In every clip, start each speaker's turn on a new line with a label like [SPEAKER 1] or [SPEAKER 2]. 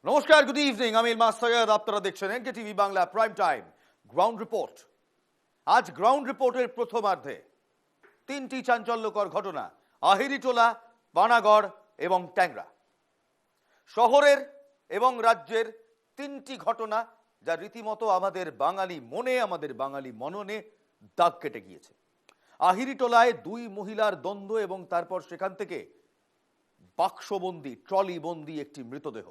[SPEAKER 1] নমস্কার, good evening. আমি ইলমাস সৈয়দ, আপনারা দেখছেন NK TV Bangla prime time ground report. আজ গ্রাউন্ড রিপোর্টের প্রথমার্ধে তিনটি চাঞ্চল্যকর ঘটনা আহিরিটোলা, পানাগড় এবং ট্যাংরা। শহরের এবং রাজ্যের তিনটি ঘটনা যা রীতিমতো আমাদের বাঙালি মনে, আমাদের বাঙালি মননে দাগ কেটে গিয়েছে। আহিরিটোলায় দুই মহিলার দ্বন্দ্ব এবং তারপর সেখান থেকে বাক্সবন্দি, ট্রলিবন্দি একটি মৃতদেহ।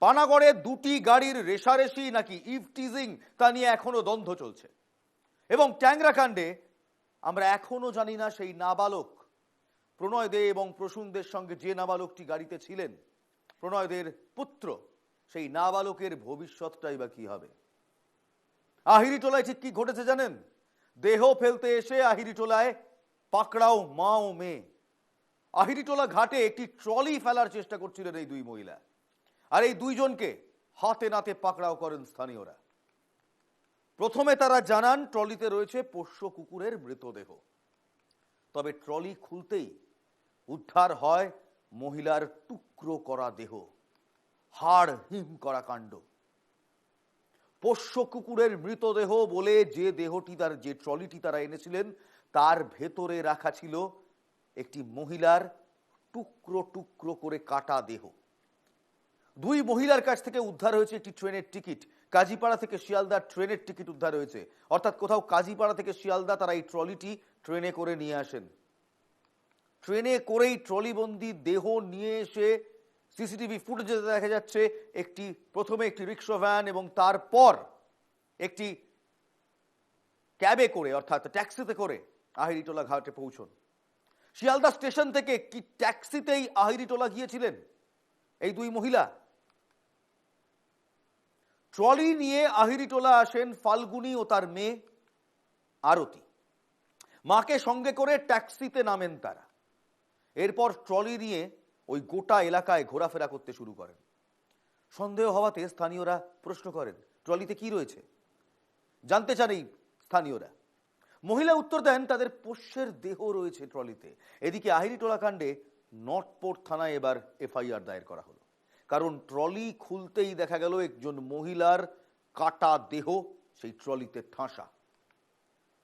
[SPEAKER 1] পানাগড়ে দুটি গাড়ির রেশারেশি নাকি ইভটিজিং তা নিয়ে এখনো দ্বন্দ্ব চলছে। এবং ট্যাংরা কাণ্ডে আমরা এখনো জানি না সেই নাবালক প্রণয় দে এবং প্রসূন দের সঙ্গে যে নাবালকটি গাড়িতে ছিলেন, প্রণয় দের পুত্র, সেই নাবালকের ভবিষ্যৎটাই বা কি হবে। আহিরিটোলায় ঠিক কি ঘটেছে জানেন? দেহ ফেলতে এসে আহিরিটোলায় পাকড়াও মা ও মেয়ে। আহিরিটোলা ঘাটে একটি ট্রলি ফেলার চেষ্টা করছিলেন এই দুই মহিলা, আর এই দুইজনকে হাতে নাতে পাকড়াও করেন স্থানীয়রা। প্রথমে তারা জানান ট্রলিতে রয়েছে পোষ্য কুকুরের মৃতদেহ, তবে ট্রলি খুলতেই উদ্ধার হয় মহিলার টুকরো করা দেহ, হাড় হিম করা কাণ্ড। পোষ্য কুকুরের মৃতদেহ বলে যে দেহটি, তার যে ট্রলিটি তারা এনেছিলেন, তার ভেতরে রাখা ছিল একটি মহিলার টুকরো টুকরো করে কাটা দেহ। দুই মহিলার কাছ থেকে উদ্ধার হয়েছে একটি ট্রেনের টিকিট। কাজীপাড়া থেকে শিয়ালদা ট্রেনের টিকিট উদ্ধার হয়েছে, অর্থাৎ কোথাও কাজীপাড়া থেকে শিয়ালদা তারা এই ট্রলিটি ট্রেনে করে নিয়ে আসেন। ট্রেনে করেই ট্রলিবন্দি দেহ নিয়ে এসে সিসিটিভি ফুটেজে দেখা যাচ্ছে প্রথমে একটি রিক্সা ভ্যান এবং তারপর একটি ক্যাবে করে, অর্থাৎ ট্যাক্সিতে করে আহিরিটোলা ঘাটে পৌঁছন। শিয়ালদা স্টেশন থেকে কি ট্যাক্সিতেই আহিরিটোলা গিয়েছিলেন এই দুই মহিলা? ট্রলি নিয়ে আহিরিটোলা আসেন ফাল্গুনী ও তার মেয়ে আরতি। মাকে সঙ্গে করে ট্যাক্সিতে নামেন তারা। এরপর ট্রলি নিয়ে ওই গোটা এলাকায় ঘোরাফেরা করতে শুরু করেন। সন্দেহ হওয়াতে স্থানীয়রা প্রশ্ন করেন, ট্রলিতে কি রয়েছে? জানতে চান এই স্থানীয়রা। মহিলা উত্তর দেন, তাদের পোষ্যের দেহ রয়েছে ট্রলিতে। এদিকে আহিরিটোলা কাণ্ডে নটপোর্ট থানায় এবার এফআইআর দায়ের করা হলো, কারণ ট্রলি খুলতেই দেখা গেল একজন মহিলার কাটা দেহ সেই ট্রলিতে ঠাসা।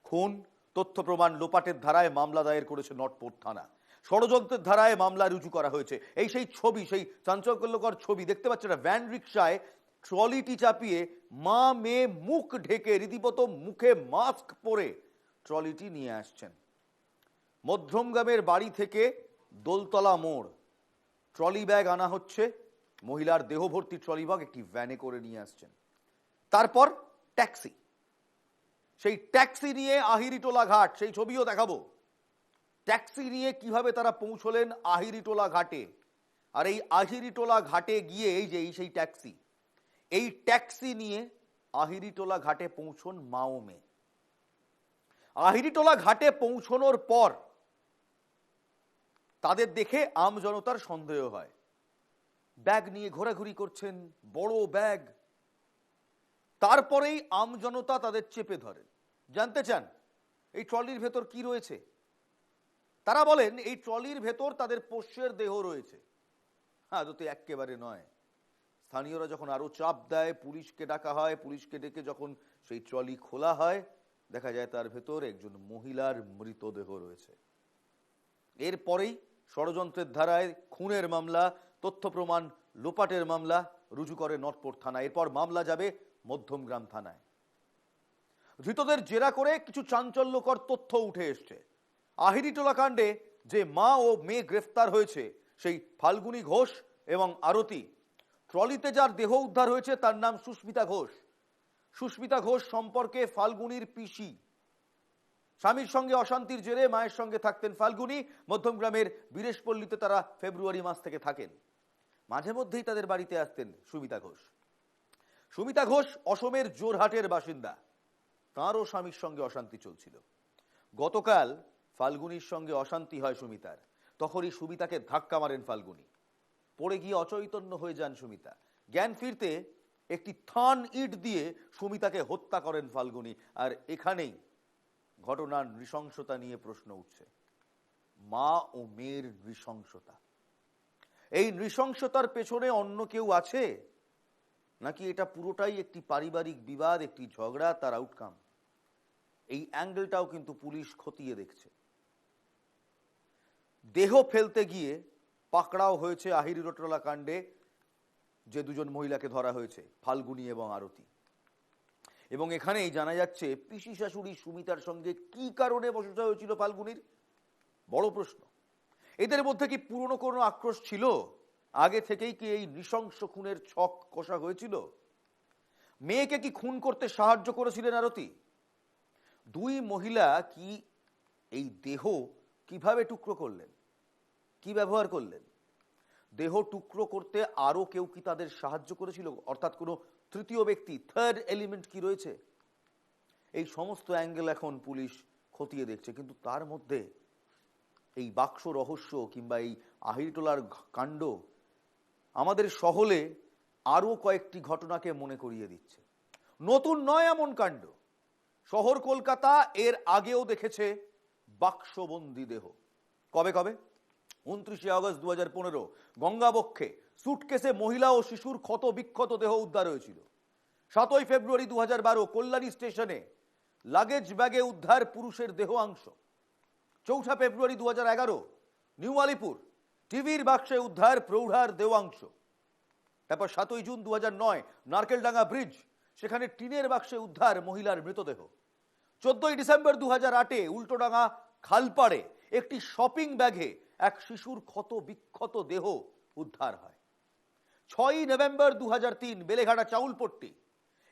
[SPEAKER 1] খুন, তথ্য প্রমাণ লোপাটের ধারায় মামলা দায়ের করেছে নটপোর্ট থানা। ষড়যন্ত্রের ধারায় মামলা রুজু করা হয়েছে। সেই ছবি, সেই চাঞ্চল্যকর ছবি দেখতে পাচ্ছেন, ভ্যান রিক্সায় ট্রলিটি চাপিয়ে মা মেয়ে মুখ ঢেকে, রীতিমতো মুখে মাস্ক পরে ট্রলিটি নিয়ে আসছেন। মধ্যমগ্রামের বাড়ি থেকে দোলতলা মোড় ট্রলি ব্যাগ আনা হচ্ছে, মহিলার দেহ ভর্তি ট্রলি ব্যাগ একটি ভ্যানে করে নিয়ে আসছেন। তারপর ট্যাক্সি, সেই ট্যাক্সি নিয়ে আহিরিটোলা ঘাট, সেই ছবিও দেখাবো। ট্যাক্সি নিয়ে কিভাবে তারা পৌঁছলেন আহিরিটোলা ঘাটে। আর এই আহিরিটোলা ঘাটে গিয়ে সেই ট্যাক্সি, এই ট্যাক্সি নিয়ে আহিরিটোলা ঘাটে পৌঁছন মা ও মেয়ে। আহিরিটোলা ঘাটে পৌঁছানোর পর তাদের দেখে আমজনতার সন্দেহ হয়। ব্যাগ নিয়ে ঘোরাঘুরি করছেন, বড় ব্যাগ। তারপরেই আমজনতা তাদের চেপে ধরেন, জানতে চান এই ট্রলির ভেতর কি রয়েছে। তারা বলেন এই ট্রলির ভেতর তাদের পোষ্যের দেহ রয়েছে। আদতে একেবারে নয়। স্থানীয়রা যখন আরো চাপ দেয়, পুলিশকে ডাকা হয়, পুলিশকে ডেকে যখন সেই ট্রলি খোলা হয়, দেখা যায় তার ভেতর একজন মহিলার মৃতদেহ রয়েছে। এরপরেই ষড়যন্ত্রের ধারায় খুনের মামলা, তথ্য প্রমাণ লোপাটের মামলা রুজু করে নটপোর্ট থানা। এরপর মামলা যাবে মধ্যমগ্রাম থানায়। ধৃতদের জেরা করে কিছু চাঞ্চল্যকর তথ্য উঠে এসছে। আহিরিটোলা কাণ্ডে যে মা ও মেয়ে গ্রেফতার হয়েছে, সেই ফাল্গুনী ঘোষ এবং আরতি, ট্রলিতে যার দেহ উদ্ধার হয়েছে তার নাম সুস্মিতা ঘোষ। সুস্মিতা ঘোষ সম্পর্কে ফাল্গুনীর পিসি। স্বামীর সঙ্গে অশান্তির জেরে মায়ের সঙ্গে থাকতেন ফাল্গুনী। মধ্যমগ্রামের বীরেশপল্লীতে তারা ফেব্রুয়ারি মাস থেকে থাকেন। মাঝে মধ্যেই তাদের বাড়িতে আসতেন সুমিতা ঘোষ। সুমিতা ঘোষ অসমের জোরহাটের বাসিন্দা। তাঁরও স্বামীর সঙ্গে অশান্তি চলছিল। গতকাল ফাল্গুনীর সঙ্গে অশান্তি হয় সুমিতার। তখনই সুমিতাকে ধাক্কা মারেন ফাল্গুনী। পড়ে গিয়ে অচৈতন্য হয়ে যান সুমিতা। জ্ঞান ফিরতে একটি থান ইট দিয়ে সুমিতাকে হত্যা করেন ফাল্গুনী। আর এখানেই ঘটনার নৃশংসতা নিয়ে প্রশ্ন উঠছে, মা ও মেয়ের নৃশংসতা। এই নৃশংসতার পেছনে অন্য কেউ আছে, নাকি এটা পুরোটাই একটি পারিবারিক বিবাদ, একটি ঝগড়া, তার আউটকাম? এই অ্যাঙ্গেলটাও কিন্তু পুলিশ খতিয়ে দেখছে। দেহ ফেলতে গিয়ে পাকড়াও হয়েছে আহিরিটোলা কাণ্ডে যে দুজন মহিলাকে ধরা হয়েছে, ফাল্গুনী এবং আরতি। এবং এখানেই জানা যাচ্ছে পিসি শাশুড়ি সুমিতার সঙ্গে কি কারণে বচসা হয়েছিল ফাল্গুনীর, বড় প্রশ্ন। এদের মধ্যে কি পুরনো কোনো আক্রোশ ছিল? আগে থেকেই কি এই নৃশংস খুনের ছক কষা হয়েছিল? মেয়েকে কি খুন করতে সাহায্য করেছিলেন আরতি? দুই মহিলা কি এই দেহ কিভাবে টুকরো করলেন, কি ব্যবহার করলেন? দেহ টুকরো করতে আরো কেউ কি তাদের সাহায্য করেছিল, অর্থাৎ কোনো তৃতীয় ব্যক্তি, থার্ড এলিমেন্ট কি রয়েছে? এই সমস্ত অ্যাঙ্গেল এখন পুলিশ খতিয়ে দেখছে। কিন্তু তার মধ্যে এই বাক্স রহস্য কিংবা এই আহিরিটোলার কাণ্ড আমাদের শহরে আরো কয়েকটি ঘটনাকে মনে করিয়ে দিচ্ছে। নতুন নয় এমন কাণ্ড, শহর কলকাতা এর আগেও দেখেছে বাক্সবন্দি দেহ। কবে কবে? 29 আগস্ট 2015 গঙ্গাবক্ষে সুটকেসে মহিলা ও শিশুর ক্ষত বিক্ষত দেহ উদ্ধার হয়েছিল। 7 ফেব্রুয়ারি 2012 কল্যাণী স্টেশনে লাগেজ ব্যাগে উদ্ধার পুরুষের দেহাংশ। 4 ফেব্রুয়ারি 2011 নিউ আলিপুর টিভির বাক্সে উদ্ধার প্রৌঢ়ার দেহাংশ। তারপর 7 জুন 2009 নারকেলডাঙ্গা ব্রিজ, সেখানে টিনের বাক্সে উদ্ধার মহিলার মৃতদেহ। 14 ডিসেম্বর 2008 উল্টোডাঙ্গা খালপাড়ে একটি শপিং ব্যাগে এক শিশুর ক্ষত বিক্ষত দেহ উদ্ধার হয়। 6 নভেম্বর 2003 বেলেঘাটা চাউলপট্টি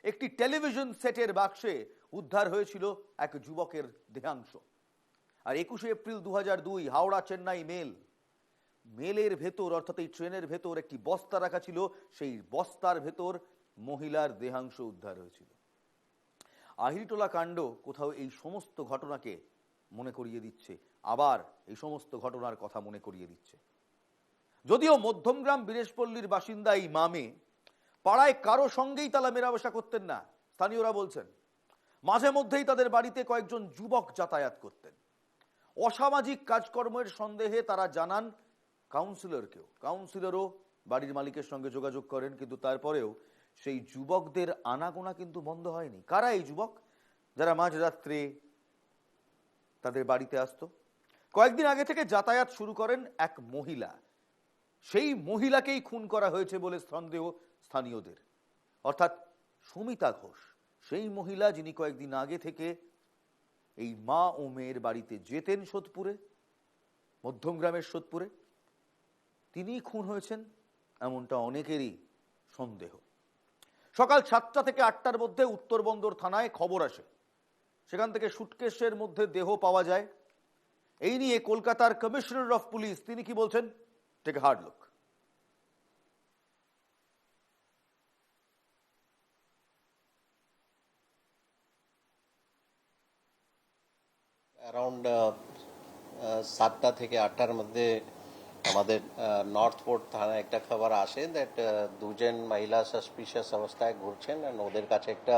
[SPEAKER 1] একটি টেলিভিশন সেটের বাক্সে উদ্ধার হয়েছিল এক যুবকের দেহাংশ। আর 21 এপ্রিল 2002 হাওড়া চেন্নাই মেলের ভেতর, অর্থাৎ এই ট্রেনের ভেতর একটি বস্তা রাখা ছিল, সেই বস্তার ভেতর মহিলার দেহাংশ উদ্ধার হয়েছিল। আহিরিটোলা কাণ্ড কোথাও এই সমস্ত ঘটনাকে মনে করিয়ে দিচ্ছে, আবার এই সমস্ত ঘটনার কথা মনে করিয়ে দিচ্ছে। যদিও মধ্যমগ্রাম বীরেশপল্লীর বাসিন্দা এই মামে পাড়ায় কারো সঙ্গেই তালা মেলামেশা করতেন না, স্থানীয়রা বলছেন। মাঝে মধ্যেই তাদের বাড়িতে কয়েকজন যুবক যাতায়াত করতেন। অসামাজিক কাজকর্মের সন্দেহে তারা জানান কাউন্সিলরকেও, কাউন্সিলরও বাড়ির মালিকের সঙ্গে যোগাযোগ করেন, কিন্তু তারপরেও সেই যুবকদের আনাগোনা কিন্তু বন্ধ হয়নি। কারা এই যুবক যারা মাঝরাত্রে তাদের বাড়িতে আসতো? কয়েকদিন আগে থেকে যাতায়াত শুরু করেন এক মহিলা, সেই মহিলাকেই খুন করা হয়েছে বলে সন্দেহ স্থানীয়দের, অর্থাৎ সুমিতা ঘোষ, সেই মহিলা যিনি কয়েকদিন আগে থেকে এই মা ও মেয়ের বাড়িতে যেতেন সোদপুরে, মধ্যমগ্রামের সোদপুরে, তিনি খুন হয়েছেন এমনটা অনেকেরই সন্দেহ। সকাল 7টা থেকে 8টার মধ্যে উত্তরবন্দর থানায় খবর আসে, সেখান থেকে সুটকেসের মধ্যে দেহ পাওয়া যায়। এই নিয়ে কলকাতার কমিশনার অফ পুলিশ তিনি কি বলছেন, টেক হার্ড লুক।
[SPEAKER 2] অ্যারাউন্ড 7টা থেকে 8টার মধ্যে আমাদের নর্থ পোর্ট থানায় একটা খবর আসে দ্যাট দুজন মহিলা সাসপিশিয়াস অবস্থায় ঘুরছেন, আর ওদের কাছে একটা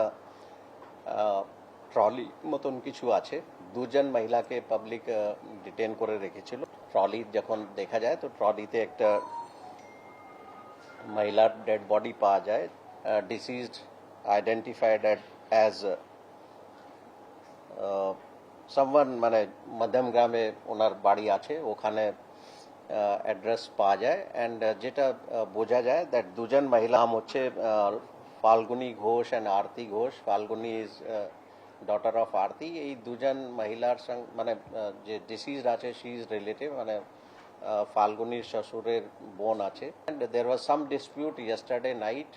[SPEAKER 2] ট্রলি মতন কিছু আছে। দুজন মহিলাকে পাবলিক ডিটেন করে রেখেছিল। ট্রলি যখন দেখা যায় তো ট্রলিতে একটা মহিলার ডেড বডি পাওয়া যায়, ডিসিজড আইডেন্টিফাইড অ্যাজ সামওয়ান, মানে মধ্যমগ্রামে ওনার বাড়ি আছে, ওখানে অ্যাড্রেস পাওয়া যায়। অ্যান্ড যেটা বোঝা যায় দ্যাট দুজন মহিলা নাম হচ্ছে Falguni Ghosh and Arati Ghosh. Falguni is daughter of Arati. এই দুজন মহিলার সঙ্গে মানে যে ডিসিজড আছে শি ইজ রিলেটিভ, মানে ফাল্গুনির শ্বশুরের বোন আছে। And there was some dispute yesterday night,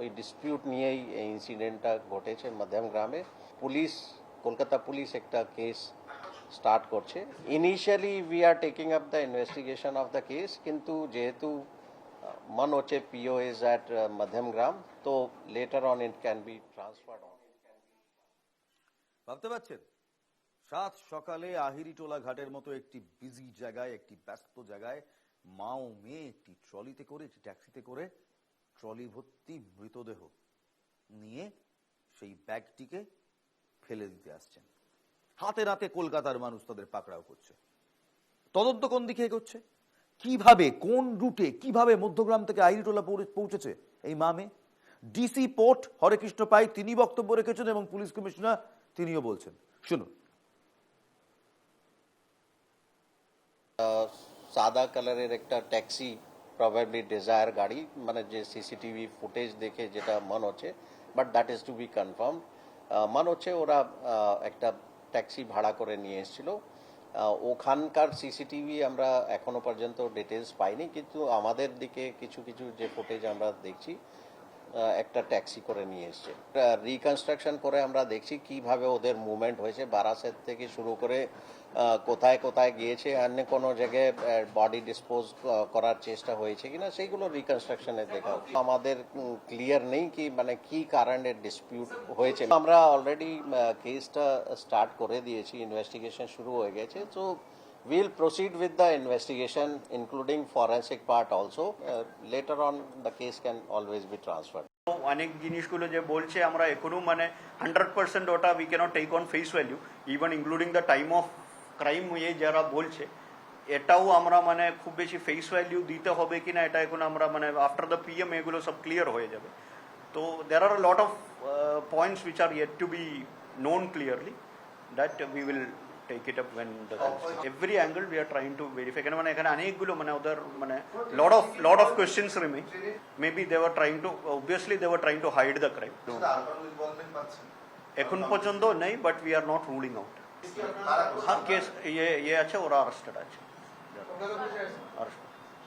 [SPEAKER 2] ওই ডিসপিউট নিয়েই এই ইনসিডেন্টটা ঘটেছে মধ্যমগ্রামে। কলকাতা পুলিশ একটা কেস স্টার্ট করছে। Initially we are taking up the investigation of the case, কিন্তু যেহেতু মন হচ্ছে পিও ইজ অ্যাট মধ্যমগ্রাম, তো letter on it can be transferred on.
[SPEAKER 1] ভাবতে পারছেন, সাত সকালে আহিরিটোলা ঘাটের মতো একটি বিজি জায়গায়, একটি ব্যস্ত জায়গায় মা ও মেয়ে একটি ট্রলিতে করে, একটি ট্যাক্সিতে করে ট্রলি ভর্তি মৃতদেহ নিয়ে সেই ব্যাগটিকে ফেলে দিতে আসছেন। হাতে নাতে কলকাতার মানুষ তাদের পাকড়াও করছে। তদন্ত কোন দিকে এগোচ্ছে, কিভাবে, কোন রুটে, কিভাবে মধ্যগ্রাম থেকে আহিরিটোলা পৌঁছেছে এই মামে? ডিসি পোর্ট হরেকৃষ্ণ পাই তিনি বক্তব্য রেখেছেন এবং পুলিশ কমিশনার তিনিও বলছেন, শুনুন।
[SPEAKER 2] সাদা কালারের একটা ট্যাক্সি, প্রবাবলি ডিজায়ার গাড়ি, মানে যে সিসিটিভি ফুটেজ দেখে যেটা মনে হচ্ছে, but that is to be confirm. মনে হচ্ছে ওরা একটা ট্যাক্সি ভাড়া করে নিয়ে এসেছিল। ওখানকার সিসিটিভি আমরা এখনো পর্যন্ত ডিটেলস পাইনি, কিন্তু আমাদের দিকে কিছু কিছু যে ফুটেজ আমরা দেখছি একটা ট্যাক্সি করে নিয়ে এসছে। রিকনস্ট্রাকশন করে আমরা দেখছি কিভাবে ওদের মুভমেন্ট হয়েছে, বারাসাত থেকে শুরু করে কোথায় কোথায় গিয়েছে, অন্য কোনো জায়গায় বডি ডিসপোজ করার চেষ্টা হয়েছে কিনা, সেইগুলো রিকনস্ট্রাকশনে দেখা হচ্ছে। আমাদের ক্লিয়ার নেই কি মানে কি কারণে ডিসপিউট হয়েছে। আমরা অলরেডি কেসটা স্টার্ট করে দিয়েছি, ইনভেস্টিগেশন শুরু হয়ে গেছে। তো we'll proceed with the investigation, including forensic part also. Later on, the case can always be transferred.
[SPEAKER 3] অনেক জিনিসগুলো যে বলছে আমরা এখনো মানে 100% ওটা we can't take on face value, even including the time of crime. যারা বলছে এটাও আমরা মানে খুব বেশি ফেস ভ্যালু দিতে হবে কিনা এটা এখন আমরা মানে আফটার দ্য পিএম এগুলো সব ক্লিয়ার হয়ে যাবে। তো there are lot of points which are yet to be known clearly, that we will take it up when the every angle we are trying to verify. কেন মানে এখানে অনেকগুলো মানে ওদের মানে lot of questions remain. Maybe they were trying to, obviously they were trying to hide the crime. এখন পর্যন্ত নেই, but we are not ruling out. হ্যাঁ, কেস ये আছে, ওরা আরেস্টেড আছে।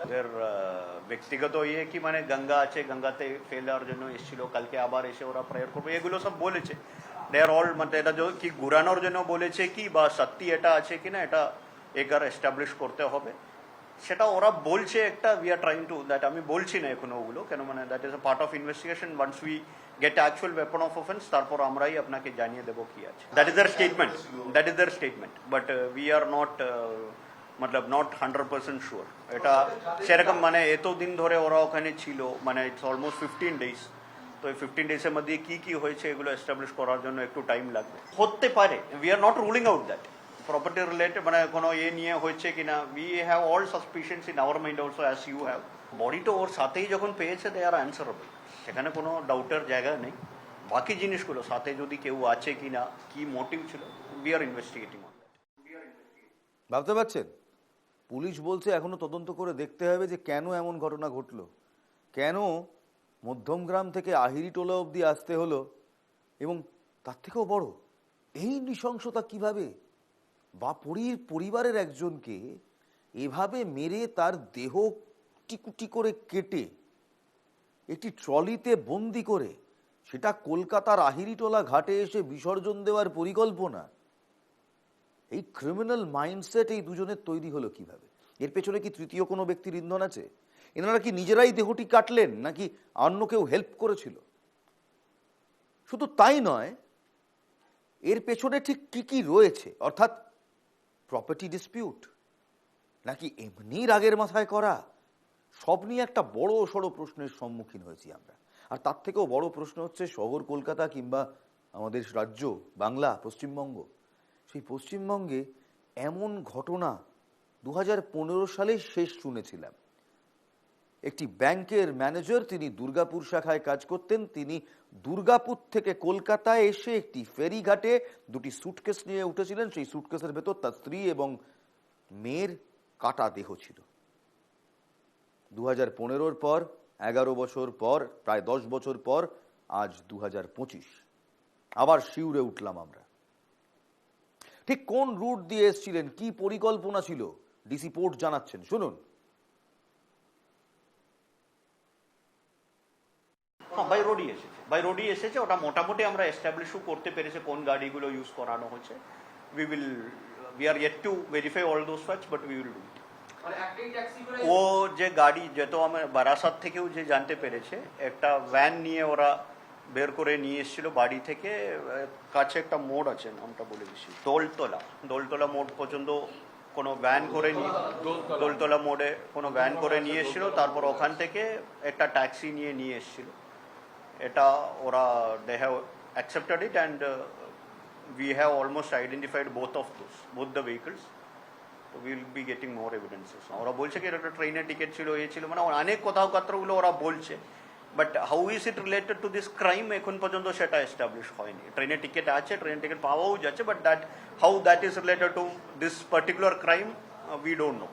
[SPEAKER 3] ওদের ব্যক্তিগত কি মানে গঙ্গা আছে, গঙ্গাতে ফেলার জন্য এসেছিল, কালকে আবার এসে ওরা প্রেয়ার করবে, এগুলো সব বলেছে। দে আর অল মানে এটা কি ঘুরানোর জন্য বলেছে কি বা সত্যি এটা আছে কিনা এটা একার এস্টাবলিশ করতে হবে, সেটা ওরা বলছে একটা। We are trying to that, আমি বলছি না এখনো ওগুলো, কেন মানে that is a part of investigation. Once we get actual weapon of offence, তারপর আমরাই আপনাকে জানিয়ে দেবো কি আছে। That is their statement, but we are not মতলব নট 100% শিওর। এটা সেরকম মানে এতদিন ধরে ওরা ওখানে ছিল, মানে ইটস অলমোস্ট 15 days। তো এই 15 days-এর মধ্যে কি কি হয়েছে এগুলো এস্টাবলিশ করার জন্য একটু টাইম লাগবে। হতে পারে, we are not ruling out that property related মানে কোনো নিয়ে হয়েছে কিনা। We have all suspicions in our mind also, as you have. Body তো ওর সাথেই যখন পেয়েছে, দে আর অ্যান্সারেবল, সেখানে কোনো ডাউটের জায়গা নেই। বাকি জিনিসগুলো সাথে যদি কেউ আছে কিনা, কি মোটিভ ছিল, we are investigating on that.
[SPEAKER 1] ভাবতে পারছেন, পুলিশ বলছে এখনো তদন্ত করে দেখতে হবে যে কেন এমন ঘটনা ঘটলো, কেন মধ্যমগ্রাম থেকে আহিরিটোলা অবধি আসতে হলো, এবং তার থেকেও বড় এই নৃশংসতা কিভাবে, বা পরিবারের একজনকে এভাবে মেরে তার দেহ টিকুটি করে কেটে একটি ট্রলিতে বন্দি করে সেটা কলকাতার আহিরিটোলা ঘাটে এসে বিসর্জন দেওয়ার পরিকল্পনা। এই ক্রিমিনাল মাইন্ডসেট এই দুজনের তৈরি হলো কিভাবে? এর পেছনে কি তৃতীয় কোনো ব্যক্তির ইন্ধন আছে? এনারা কি নিজেরাই দেহটি কাটলেন নাকি অন্য কেউ হেল্প করেছিল? শুধু তাই নয়, এর পেছনে ঠিক কি কি রয়েছে, অর্থাৎ প্রপার্টি ডিসপিউট নাকি এমনি রাগের মাথায় করা, সব নিয়ে একটা বড় সড়ো প্রশ্নের সম্মুখীন হয়েছি আমরা। আর তার থেকেও বড় প্রশ্ন হচ্ছে শহর কলকাতা কিংবা আমাদের রাজ্য বাংলা, পশ্চিমবঙ্গ, সেই পশ্চিমবঙ্গে এমন ঘটনা 2015 সালে শেষ শুনেছিলাম। একটি ব্যাংকের ম্যানেজার, তিনি দুর্গাপুর শাখায় কাজ করতেন, তিনি দুর্গাপুর থেকে কলকাতায় এসে একটি ফেরিঘাটে দুটি সুটকেস নিয়ে উঠেছিলেন। সেই সুটকেসের ভেতর তার স্ত্রী এবং মেয়ের কাটা দেহ ছিল। 2015-র পর 11 বছর পর, প্রায় 10 বছর পর, আজ 2025, আবার শিউরে উঠলাম আমরা। ঠিক কোন রুট দিয়ে এসেছিলেন, কি পরিকল্পনা ছিল, ডিসি পোর্ট জানাচ্ছেন, শুনুন।
[SPEAKER 3] বাই রোডই এসেছে, ওটা মোটামুটি আমরা এস্টাবলিশও করতে পেরেছি কোন গাড়িগুলো ইউজ করানো হচ্ছে। We are yet to verify all those facts, but we will do it. ও যে গাড়ি, যেহেতু আমার বারাসাত থেকেও যে জানতে পেরেছে, একটা ভ্যান নিয়ে ওরা বের করে নিয়ে এসেছিল বাড়ি থেকে। কাছে একটা মোড় আছে, নামটা বলে দিচ্ছি, দোলতলা মোড় পর্যন্ত কোনো ভ্যান করে নিয়ে, দোলতলা মোড়ে কোনো ভ্যান করে নিয়ে এসেছিল। তারপর ওখান থেকে একটা ট্যাক্সি নিয়ে এসেছিল। এটা ওরা they have accepted it and we have almost identified both the vehicles. তো will be getting more evidences. ওরা বলছে কি এটা ট্রেনের টিকিট ছিল, এ ছিল, মানে অনেক কথাবার্তাগুলো ওরা বলছে, but how is it related to this crime এখন পর্যন্ত সেটা এস্টাবলিশ হয়নি। ট্রেনের টিকিট আছে, ট্রেনের টিকিট পাওয়াও যাচ্ছে, but that how that is related to this particular crime we don't know.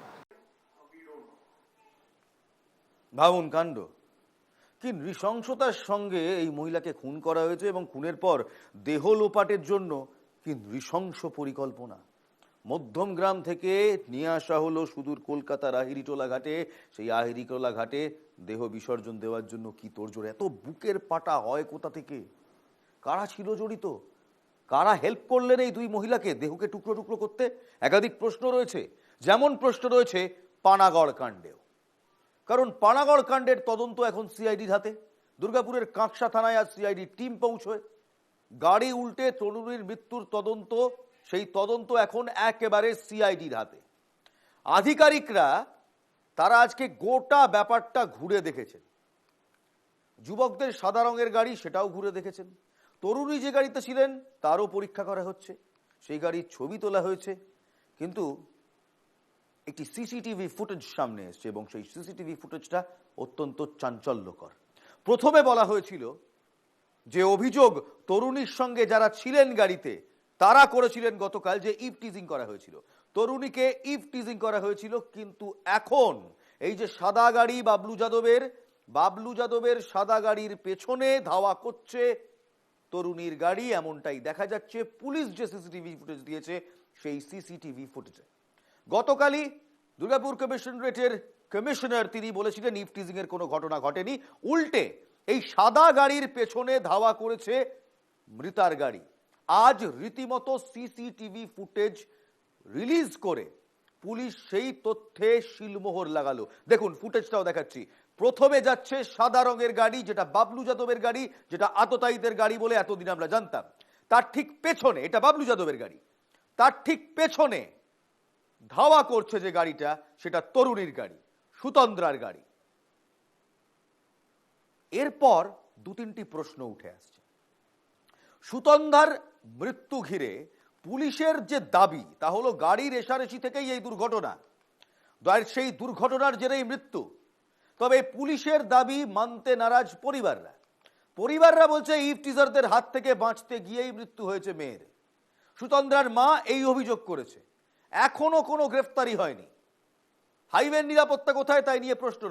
[SPEAKER 1] ভাবুন কাণ্ড, কি নৃশংসতার সঙ্গে এই মহিলাকে খুন করা হয়েছে এবং খুনের পর দেহ লোপাটের জন্য কি নৃশংস পরিকল্পনা। মধ্যমগ্রাম থেকে নিয়ে আসা হলো সুদূর কলকাতার আহিরিটোলা ঘাটে। সেই আহিরিটোলা ঘাটে দেহ বিসর্জন দেওয়ার জন্য কি তোড়জোড়। এত বুকের পাটা হয় কোথা থেকে? কারা ছিল জড়িত? কারা হেল্প করলেন এই দুই মহিলাকে দেহকে টুকরো টুকরো করতে? একাধিক প্রশ্ন রয়েছে। যেমন প্রশ্ন রয়েছে পানাগড় কাণ্ডেও, কারণ পানাগড় কাণ্ডের তদন্ত এখন সিআইডির হাতে। দুর্গাপুরের কাঁকসা থানায় আজ সিআইডি টিম পৌঁছয়। গাড়ি উল্টে তরুণীর মৃত্যুর তদন্ত, সেই তদন্ত এখন একেবারে সিআইডির হাতে। আধিকারিকরা তারা আজকে গোটা ব্যাপারটা ঘুরে দেখেছেন। যুবকদের সাদা রঙের গাড়ি সেটাও ঘুরে দেখেছেন। তরুণী যে গাড়িতে ছিলেন তারও পরীক্ষা করা হচ্ছে, সেই গাড়ির ছবি তোলা হয়েছে। কিন্তু একটি সিসিটিভি ফুটেজ সামনে এসছে এবং সেই সিসিটিভি ফুটেজটা অত্যন্ত চাঞ্চল্যকর। প্রথমে বলা হয়েছিল যে অভিযোগ তরুণীর সঙ্গে যারা ছিলেন গাড়িতে তারা করেছিলেন গতকাল, যে ইভ টিজিং করা হয়েছিল, তরুণীকে ইভ টিজিং করা হয়েছিল। কিন্তু এখন এই যে সাদা গাড়ি বাবলু যাদবের সাদা গাড়ির পেছনে ধাওয়া করছে তরুণীর গাড়ি, এমনটাই দেখা যাচ্ছে পুলিশ যে সিসিটিভি ফুটেজ দিয়েছে সেই সিসিটিভি ফুটেজে। গতকালই দুর্গাপুর কমিশনারেটের কমিশনার তিনি বলেছিলেন ইভ টিজিং এর কোনো ঘটনা ঘটেনি, উল্টে এই সাদা গাড়ির পেছনে ধাওয়া করেছে মৃতার গাড়ি। আজ রীতিমতো সিসিটিভি ফুটেজ রিলিজ করে পুলিশ সেই তথ্যে শিলমোহর লাগালো। দেখুন ফুটেজটাও দেখাচ্ছি। প্রথমে যাচ্ছে সাদা রঙের গাড়ি, যেটা বাবলু যাদবের গাড়ি, যেটা আততায়ীদের গাড়ি বলে এতদিন আমরা জানতাম। তার ঠিক পেছনে, এটা বাবলু যাদবের গাড়ি, তার ঠিক পেছনে ধাওয়া করছে যে গাড়িটা, সেটা তরুণীর গাড়ি, সুতন্দ্রার গাড়ি। এরপর দু তিনটি প্রশ্ন উঠে আসছে। সুতন্দ্রার মৃত্যু ঘিরে পুলিশের যে দাবি তা হলো গাড়ির রেষারেষি থেকেই এই দুর্ঘটনা, সেই দুর্ঘটনার জেরেই মৃত্যু। তবে পুলিশের দাবি মানতে নারাজ পরিবাররা বলছে ইভ টিজারদের হাত থেকে বাঁচতে গিয়েই মৃত্যু হয়েছে মেয়ের। সুতন্দ্রার মা এই অভিযোগ করেছে। এখনো কোনো গ্রেফতারি হয়নি। হাইওয়ের নিরাপত্তা কোথায় তাই নিয়ে প্রশ্ন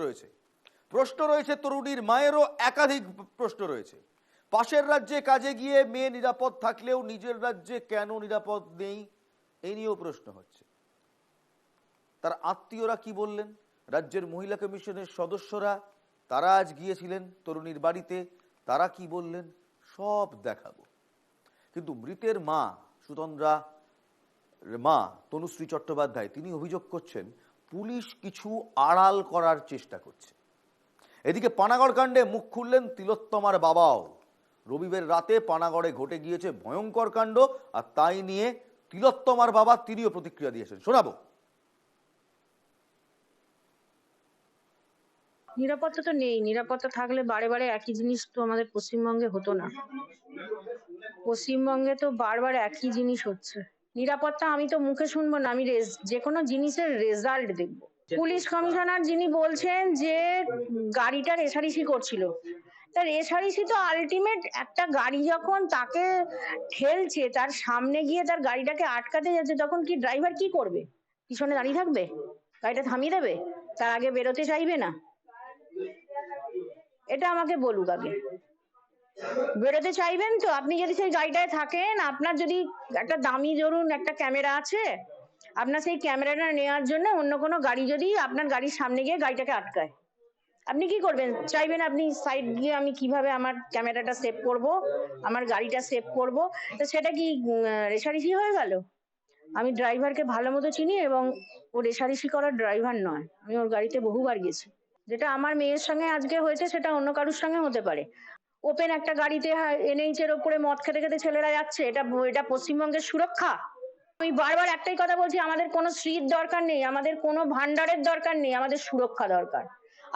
[SPEAKER 1] রয়েছে তরুণীর মায়েরও একাধিক প্রশ্ন রয়েছে। পাশের রাজ্যে কাজে গিয়ে মেয়ে নিরাপদ থাকলেও নিজের রাজ্যে কেন নিরাপদ নেই, এই নিয়েও প্রশ্ন হচ্ছে। তার আত্মীয়রা কি বললেন, রাজ্যের মহিলা কমিশনের সদস্যরা তারা আজ গিয়েছিলেন তরুণীর বাড়িতে, তারা কি বললেন সব দেখাবো। কিন্তু মৃতের মা, সুতন্দ্রা মা তনুশ্রী চট্টোপাধ্যায়, তিনি অভিযোগ করছেন পুলিশ কিছু আড়াল করার চেষ্টা করছে। এদিকে পানাগড় কাণ্ডে মুখ খুললেন তিলোত্তমার বাবাও। রবিবার রাতে পানাগড়ে ঘটে গিয়েছে ভয়ঙ্কর কাণ্ড, আর তাই নিয়ে তিলোত্তমার বাবা তিনিও প্রতিক্রিয়া দিয়েছেন, শোনাবো।
[SPEAKER 4] নিরাপত্তা তো নেই। নিরাপত্তা থাকলে বারে বারে একই জিনিস তো আমাদের পশ্চিমবঙ্গে হতো না। পশ্চিমবঙ্গে তো বারবার একই জিনিস হচ্ছে। নিরাপত্তা আমি তো মুখে শুনবো না, আমি যে কোনো জিনিসের রেজাল্ট দেখবো। পুলিশ কমিশনার যিনি বলছেন যে গাড়িটা রেষারেষি করছিল, তা রেষারেষি তো আলটিমেট একটা গাড়ি যখন তাকে ঠেলছে, তার সামনে গিয়ে তার গাড়িটাকে আটকাতে যাচ্ছে, তখন কি ড্রাইভার কি করবে? পিছনে দাঁড়িয়ে থাকবে? গাড়িটা থামিয়ে দেবে? তার আগে বেরোতে চাইবে না? এটা আমাকে বলুক আগে। বেরোতে চাইবেন তো? আপনি যদি সেই গাড়িটায় থাকেন, আপনার যদি একটা দামি ধরুন একটা ক্যামেরা আছে, আপনার সেই ক্যামেরাটা নেওয়ার জন্য অন্য কোনো গাড়ি যদি আপনার গাড়ির সামনে গিয়ে গাড়িটাকে আটকায়, আপনি কি করবেন? চাইবেন আপনি সাইড গিয়ে আমি কিভাবে আমার ক্যামেরাটা সেভ করব, আমার গাড়িটা সেভ করব? তো সেটা কি রেষারেষি হয়ে গেল? আমি ড্রাইভারকে ভালো মতো চিনি এবং ও রেষারেষি করার ড্রাইভার নয়। আমি ওর গাড়িতে বহুবার গেছি। যেটা আমার মেয়ের সঙ্গে আজকে হয়েছে সেটা অন্য কারোর সঙ্গে হতে পারে। ওপেন একটা গাড়িতে এনএইচ এর উপরে মদ খেতে খেতে ছেলেরা যাচ্ছে, এটা পশ্চিমবঙ্গের সুরক্ষা? আমি বারবার একটাই কথা বলছি, আমাদের কোনো স্ত্রীর দরকার নেই, আমাদের কোনো ভান্ডারের দরকার নেই, আমাদের সুরক্ষা দরকার।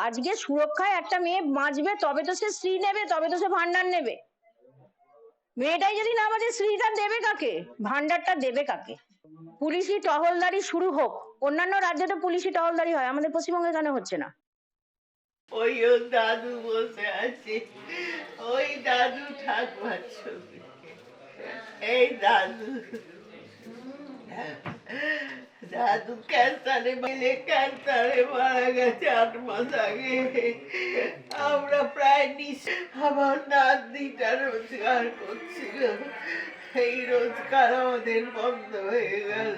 [SPEAKER 4] আজকে সুরক্ষায় একটা মেয়ে বাঁচবে, তবে তো সে স্ত্রী নেবে, তবে তো সে ভান্ডার নেবে। মেয়েটাই যদি না বাঁচে, স্ত্রীটা দেবে কাকে? ভান্ডারটা দেবে কাকে? পুলিশি টহলদারি শুরু হোক, অন্যান্য রাজ্যে তো পুলিশি টহলদারি হয়, আমাদের পশ্চিমবঙ্গে কেন হচ্ছে না?
[SPEAKER 5] ওই ওর দাদু বসে আছে, ওই দাদু ঠাকুমার ছবি, এই দাদু, দাদু ক্যান্সারে মারা গেছে 8 মাস আগে। আমরা প্রায় আমার নাতনিটা রোজগার করছিল, এই রোজগার আমাদের বন্ধ হয়ে গেল।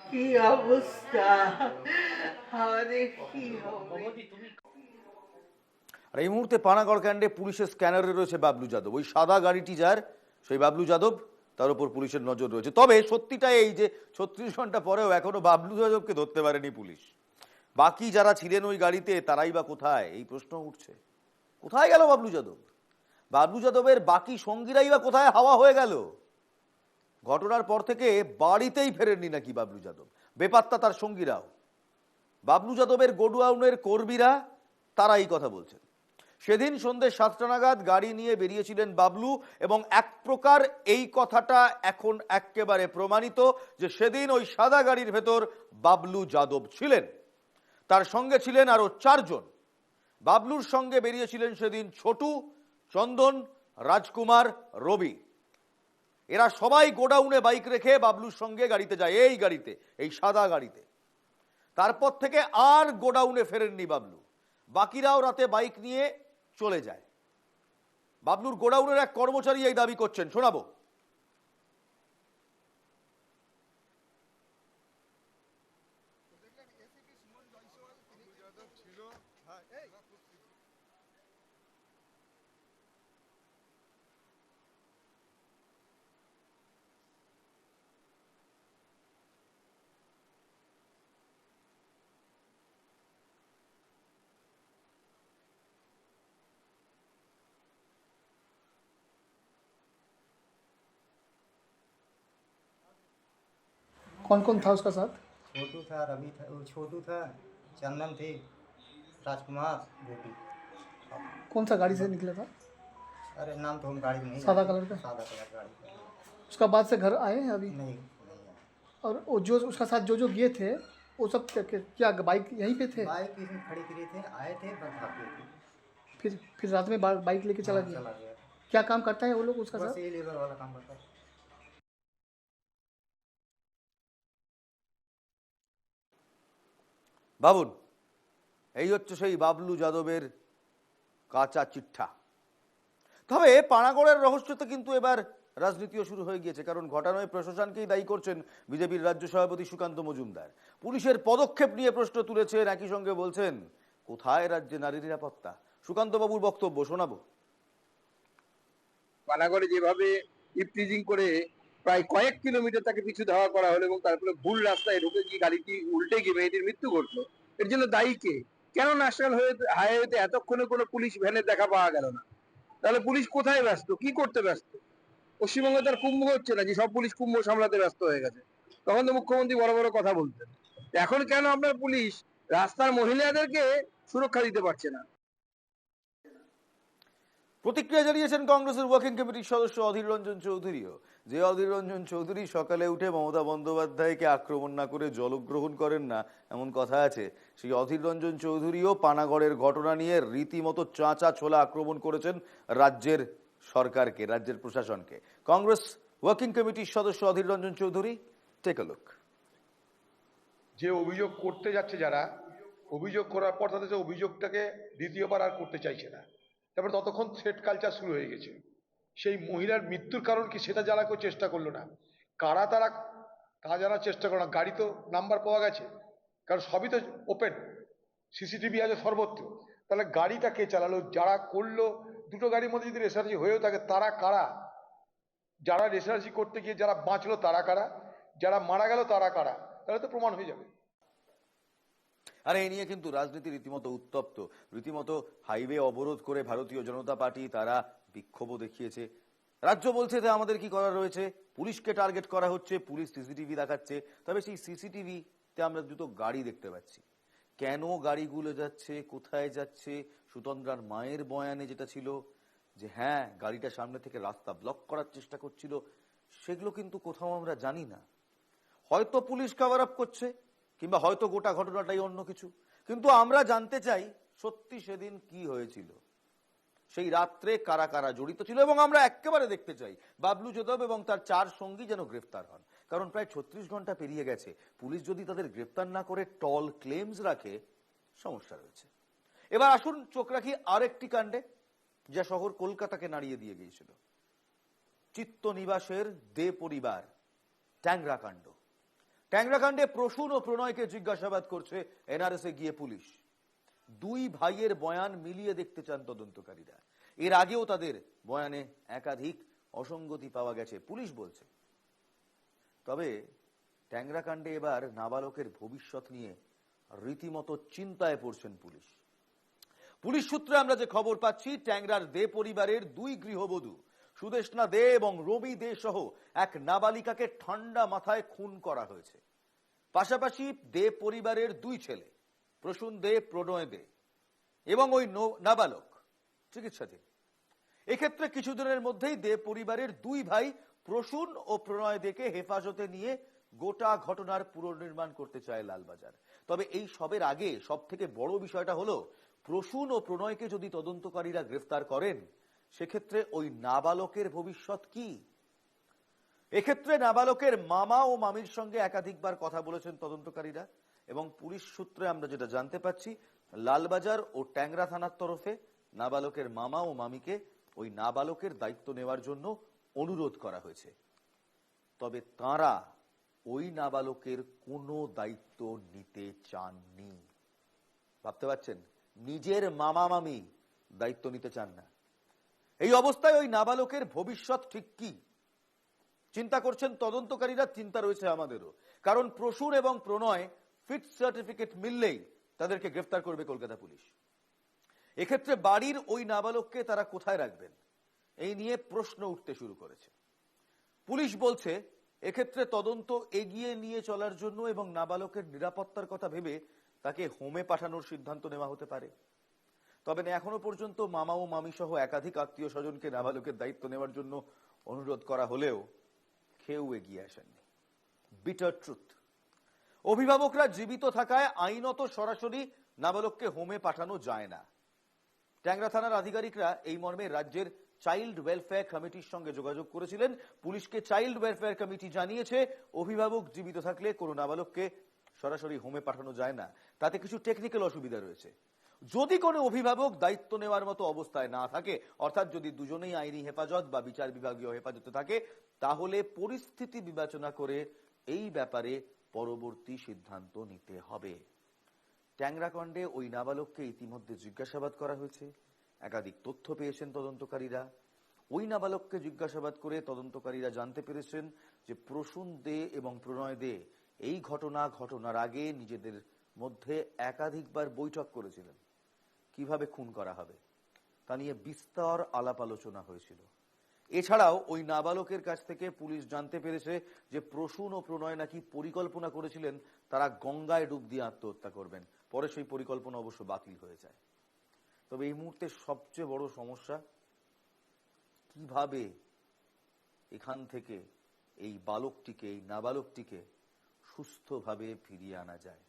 [SPEAKER 5] কি অবস্থা আমাদের, কি হবে?
[SPEAKER 1] আর এই মুহূর্তে পানাগড় ক্যান্ডে পুলিশের স্ক্যানারে রয়েছে বাবলু যাদব, ওই সাদা গাড়িটি যার, সেই বাবলু যাদব, তার উপর পুলিশের নজর রয়েছে। তবে সত্যিটা এই যে 36 ঘন্টা পরেও এখনো বাবলু যাদবকে ধরতে পারেনি পুলিশ। বাকি যারা ছিলেন ওই গাড়িতে তারাই বা কোথায়, এই প্রশ্ন উঠছে। কোথায় গেল বাবলু যাদব? বাবলু যাদবের বাকি সঙ্গীরাই বা কোথায় হাওয়া হয়ে গেল? ঘটনার পর থেকে বাড়িতেই ফেরেননি নাকি বাবলু যাদব? বেপাত্তা তার সঙ্গীরাও। বাবলু যাদবের গোডাউনের কর্মীরা তারা এই কথা বলছেন। সেদিন সন্ধ্যে 7টা নাগাদ গাড়ি নিয়ে বেরিয়েছিলেন বাবলু, এবং এক প্রকার এই কথাটা এখন একেবারে প্রমাণিত যে সেদিন ওই সাদা গাড়ির ভেতর বাবলু যাদব ছিলেন। তার সঙ্গে ছিলেন আরো 4 জন। বাবলুর সঙ্গে বেরিয়েছিলেন সেদিন ছোটু, চন্দন, রাজকুমার, রবি। এরা সবাই গোডাউনে বাইক রেখে বাবলুর সঙ্গে গাড়িতে যায়, এই গাড়িতে, এই সাদা গাড়িতে। তারপর থেকে আর গোডাউনে ফেরেননি বাবলু। বাকিরাও রাতে বাইক নিয়ে চলে যায়। বাবলুর গোডাউনের এক কর্মচারী এই দাবি করছেন, শোনাবো।
[SPEAKER 6] कौन कौन था उसका साथ?
[SPEAKER 7] छोटू था, रवि था, वो छोटू था, चंदन थे, राजकुमार, गोपी।
[SPEAKER 6] कौन सा गाड़ी से निकला था?
[SPEAKER 7] अरे नाम तो हम गाड़ी में नहीं
[SPEAKER 6] सादा
[SPEAKER 7] जानते।
[SPEAKER 6] कलर का?
[SPEAKER 7] सादा कलर गाड़ी का।
[SPEAKER 6] उसका बाद से घर आए हैं अभी?
[SPEAKER 7] नहीं आया।
[SPEAKER 6] और वो जो उसका साथ जो गए थे वो सब क्या बाइक यहीं पे थे?
[SPEAKER 7] बाइक इसमें खड़ी करी थे, आए थे, बस भाग गए थे।
[SPEAKER 6] फिर रात में बाइक लेके चला
[SPEAKER 7] हाँ,
[SPEAKER 6] गया?
[SPEAKER 7] चला गया।
[SPEAKER 6] क्या काम करता है वो लोग उसका
[SPEAKER 7] बस
[SPEAKER 6] साथ?
[SPEAKER 7] ये लेबर वाला काम करता है।
[SPEAKER 1] ভাবুন, এই হচ্ছে সেই বাবলু যাদবের কাঁচা চিঠ্ঠা। তবে পানাগড়ের রহস্যতে কিন্তু এবার রাজনীতিও শুরু হয়ে গিয়েছে, কারণ ঘটনায় প্রশাসনকেই দায়ী করছেন বিজেপির রাজ্য সভাপতি সুকান্ত মজুমদার। পুলিশের পদক্ষেপ নিয়ে প্রশ্ন তুলেছেন, একই সঙ্গে বলছেন কোথায় রাজ্যে নারী নিরাপত্তা। সুকান্ত বাবুর বক্তব্য শোনাবো।
[SPEAKER 8] পানাগড়ে যেভাবে ইপটিজিং করে প্রায় কয়েক কিলোমিটার তাকে পিছু ধাওয়া করা হলো এবং তারপরে ভুল রাস্তায় ঢুকে গিয়ে গাড়িটি উল্টে গিয়ে মেয়েটির মৃত্যু ঘটলো, এর জন্য দায়ী কে? কেন ন্যাশনাল হাইওয়েতে এতক্ষণে কোনো পুলিশ ভ্যানের দেখা পাওয়া গেল না? তাহলে পুলিশ কোথায় ব্যস্ত, কি করতে ব্যস্ত? পশ্চিমবঙ্গে তার কুম্ভ হচ্ছে না যে সব পুলিশ কুম্ভ সামলাতে ব্যস্ত হয়ে গেছে? তখন তো মুখ্যমন্ত্রী বড় বড় কথা বলতেন। এখন কেন আপনার পুলিশ রাস্তার মহিলাদেরকে সুরক্ষা দিতে পারছে না?
[SPEAKER 1] প্রতিক্রিয়া জানিয়েছেন কংগ্রেসের ওয়ার্কিং কমিটির সদস্য অধীর রঞ্জন চৌধুরীও। যে অধীর রঞ্জন চৌধুরী সকালে উঠে মমতা বন্দ্যোপাধ্যায়কে আক্রমণ না করে জলগ্রহণ করেন না, এমন কথা আছে, সেই অধীর রঞ্জন চৌধুরীও পানাগড়ের ঘটনা নিয়ে রীতিমতো চাঁচা ছোলা আক্রমণ করেছেন রাজ্যের সরকারকে, রাজ্যের প্রশাসনকে। কংগ্রেস ওয়ার্কিং কমিটির সদস্য Adhir Ranjan Chowdhury, take a look.
[SPEAKER 9] যে অভিযোগ করতে যাচ্ছে, যারা অভিযোগ করার পর তাদের অভিযোগটাকে দ্বিতীয়বার আর করতে চাইছে না, তারপরে ততক্ষণ থ্রেট কালচার শুরু হয়ে গেছে। সেই মহিলার মৃত্যুর কারণ কি সেটা যারা কেউ চেষ্টা করলো না, কারা তারা তা জানার চেষ্টা করলো না। গাড়ি তো নাম্বার পাওয়া গেছে, কারণ সবই তো ওপেন, সিসিটিভি আছে সর্বত্র। তাহলে গাড়িটা কে চালালো, যারা করলো, দুটো গাড়ির মধ্যে যদি রেসার্চি হয়েও থাকে তারা কারা? যারা রেসার্চি করতে গিয়ে যারা বাঁচলো তারা কারা, যারা মারা গেল তারা কারা? তাহলে তো প্রমাণ হয়ে যাবে।
[SPEAKER 1] আর এই নিয়ে কিন্তু রাজনীতি রীতিমতো উত্তপ্ত। রীতিমতো হাইওয়ে অবরোধ করে ভারতীয় জনতা পার্টি তারা বিক্ষোভও দেখিয়েছে। রাজ্য বলছে যে আমাদের কি করা রয়েছে, পুলিশকে টার্গেট করা হচ্ছে, পুলিশ সিসিটিভি দেখাচ্ছে। তবে সেই সিসিটিভিতে আমরা দুটো গাড়ি দেখতে পাচ্ছি। কেন গাড়িগুলো যাচ্ছে, কোথায় যাচ্ছে, সুতন্দ্রার মায়ের বয়ানে যেটা ছিল যে হ্যাঁ গাড়িটা সামনে থেকে রাস্তা ব্লক করার চেষ্টা করছিল, সেগুলো কিন্তু কোথাও আমরা জানি না। হয়তো পুলিশ কভার আপ করছে, কিংবা হয়তো গোটা ঘটনাটাই অন্য কিছু, কিন্তু আমরা জানতে চাই সত্যি সেদিন কি হয়েছিল, সেই রাত্রে কারা কারা জড়িত ছিল, এবং আমরা একেবারে দেখতে চাই বাবলু যাদব এবং তার 4 সঙ্গী যেন গ্রেফতার হন। কারণ প্রায় 36 ঘন্টা পেরিয়ে গেছে, পুলিশ যদি তাদের গ্রেফতার না করে টল ক্লেমস রাখে, সমস্যা রয়েছে। এবার আসুন চোখ রাখি আরেকটি কাণ্ডে, যা শহর কলকাতাকে নাড়িয়ে দিয়ে গিয়েছিল। চিত্তনিবাসের দে পরিবার ট্যাংরা কাণ্ড। ট্যাংরা কাণ্ডে প্রসূন ও প্রণয়কে জিজ্ঞাসাবাদ করছে এনআরএস গিয়ে পুলিশ। 2 ভাইয়ের বয়ান মিলিয়ে দেখতে চান তদন্তকারীরা। এর আগেও তাদের বয়ানে একাধিক অসঙ্গতি পাওয়া গেছে পুলিশ বলছে। তবে ট্যাংরা কাণ্ডে এবার নাবালকের ভবিষ্যৎ নিয়ে রীতিমতো চিন্তায় পড়ছেন পুলিশ। পুলিশ সূত্রে আমরা যে খবর পাচ্ছি, ট্যাংরার দে পরিবারের 2 গৃহবধূ সুদেষ্ণা দে এবং রবি দে সহ এক নাবালিকাকে ঠান্ডা মাথায় খুন করা হয়েছে। পাশাপাশি দে পরিবারের 2 ছেলে প্রসূন দে, প্রণয় দে এবং ওই নাবালক চিকিৎসাধীন। এক্ষেত্রে কিছুদিনের মধ্যেই দে পরিবারের 2 ভাই প্রসূন ও প্রণয় দেকে হেফাজতে নিয়ে গোটা ঘটনার পুনর্নির্মাণ করতে চায় লালবাজার। তবে এই সবের আগে সব থেকে বড় বিষয়টা হলো, প্রসূন ও প্রণয়কে যদি তদন্তকারীরা গ্রেফতার করেন, সেক্ষেত্রে ওই নাবালকের ভবিষ্যৎ কি? এক্ষেত্রে নাবালকের মামা ও মামির সঙ্গে একাধিকবার কথা বলেছেন তদন্তকারীরা, এবং পুলিশ সূত্রে আমরা যেটা জানতে পাচ্ছি, লালবাজার ও ট্যাংরা থানার তরফে নাবালকের মামা ও মামিকে ওই নাবালকের দায়িত্ব নেওয়ার জন্য অনুরোধ করা হয়েছে। তবে তাঁরা ওই নাবালকের কোনো দায়িত্ব নিতে চাননি। ভাবতে পারছেন, নিজের মামা মামি দায়িত্ব নিতে চান না। এই অবস্থায় ওই নাবালকের ভবিষ্যৎ ঠিক কি চিন্তা করছেন তদন্তকারীরা, চিন্তা রয়েছে আমাদেরও। কারণ প্রসূন এবং প্রণয় ফিট সার্টিফিকেট মিললেই তাদেরকে গ্রেফতার করবে কলকাতা পুলিশ। এক্ষেত্রে বাড়ির ওই নাবালককে তারা কোথায় রাখবেন, এই নিয়ে প্রশ্ন উঠতে শুরু করেছে। পুলিশ বলছে এক্ষেত্রে তদন্ত এগিয়ে নিয়ে চলার জন্য এবং নাবালকের নিরাপত্তার কথা ভেবে তাকে হোমে পাঠানোর সিদ্ধান্ত নেওয়া হতে পারে। তবে এখনো পর্যন্ত মামা ও মামি সহ একাধিক আত্মীয় স্বজনকে নাবালকের দায়িত্ব নেওয়ার জন্য অনুরোধ করা হলেও কেউ এগিয়ে আসেননি। বিটার ট্রুথ, অভিভাবকরা জীবিত থাকায় আইনত সরাসরি নাবালককে হোমে পাঠানো যায় না। ট্যাংরা থানার আধিকারিকরা এই মর্মে রাজ্যের চাইল্ড ওয়েলফেয়ার কমিটির সঙ্গে যোগাযোগ করেছিলেন। পুলিশকে চাইল্ড ওয়েলফেয়ার কমিটি জানিয়েছে, অভিভাবক জীবিত থাকলে কোনো নাবালককে সরাসরি হোমে পাঠানো যায় না। তাতে কিছু টেকনিক্যাল অসুবিধা রয়েছে। যদি কোনো অভিভাবক দায়িত্ব নেওয়ার মতো অবস্থায় না থাকে, অর্থাৎ যদি দুজনেই আইনি হেফাজত বা বিচার বিভাগীয় হেফাজতে থাকে, তাহলে পরিস্থিতি বিবেচনা করে এই ব্যাপারে পরবর্তী সিদ্ধান্ত নিতে হবে। ট্যাংরা কাণ্ডে ওই নাবালককে ইতিমধ্যে জিজ্ঞাসাবাদ করা হয়েছে। একাধিক তথ্য পেয়েছেন তদন্তকারীরা। ওই নাবালককে জিজ্ঞাসাবাদ করে তদন্তকারীরা জানতে পেরেছেন যে প্রসূন দে এবং প্রণয় দে এই ঘটনার আগে নিজেদের মধ্যে একাধিকবার বৈঠক করেছিলেন। কিভাবে খুন করা হবে তা নিয়ে বিস্তর আলাপ আলোচনা হয়েছিল। এছাড়াও ওই নাবালকের কাছ থেকে পুলিশ জানতে পেরেছে যে প্রসূন ও প্রণয় নাকি পরিকল্পনা করেছিলেন তারা গঙ্গায় ডুব দিয়ে আত্মহত্যা করবেন। পরে সেই পরিকল্পনা অবশ্য বাতিল হয়ে যায়। তবে এই মুহূর্তে সবচেয়ে বড় সমস্যা, কিভাবে এখান থেকে এই বালকটিকে, এই নাবালকটিকে সুস্থভাবে ফিরিয়ে আনা যায়।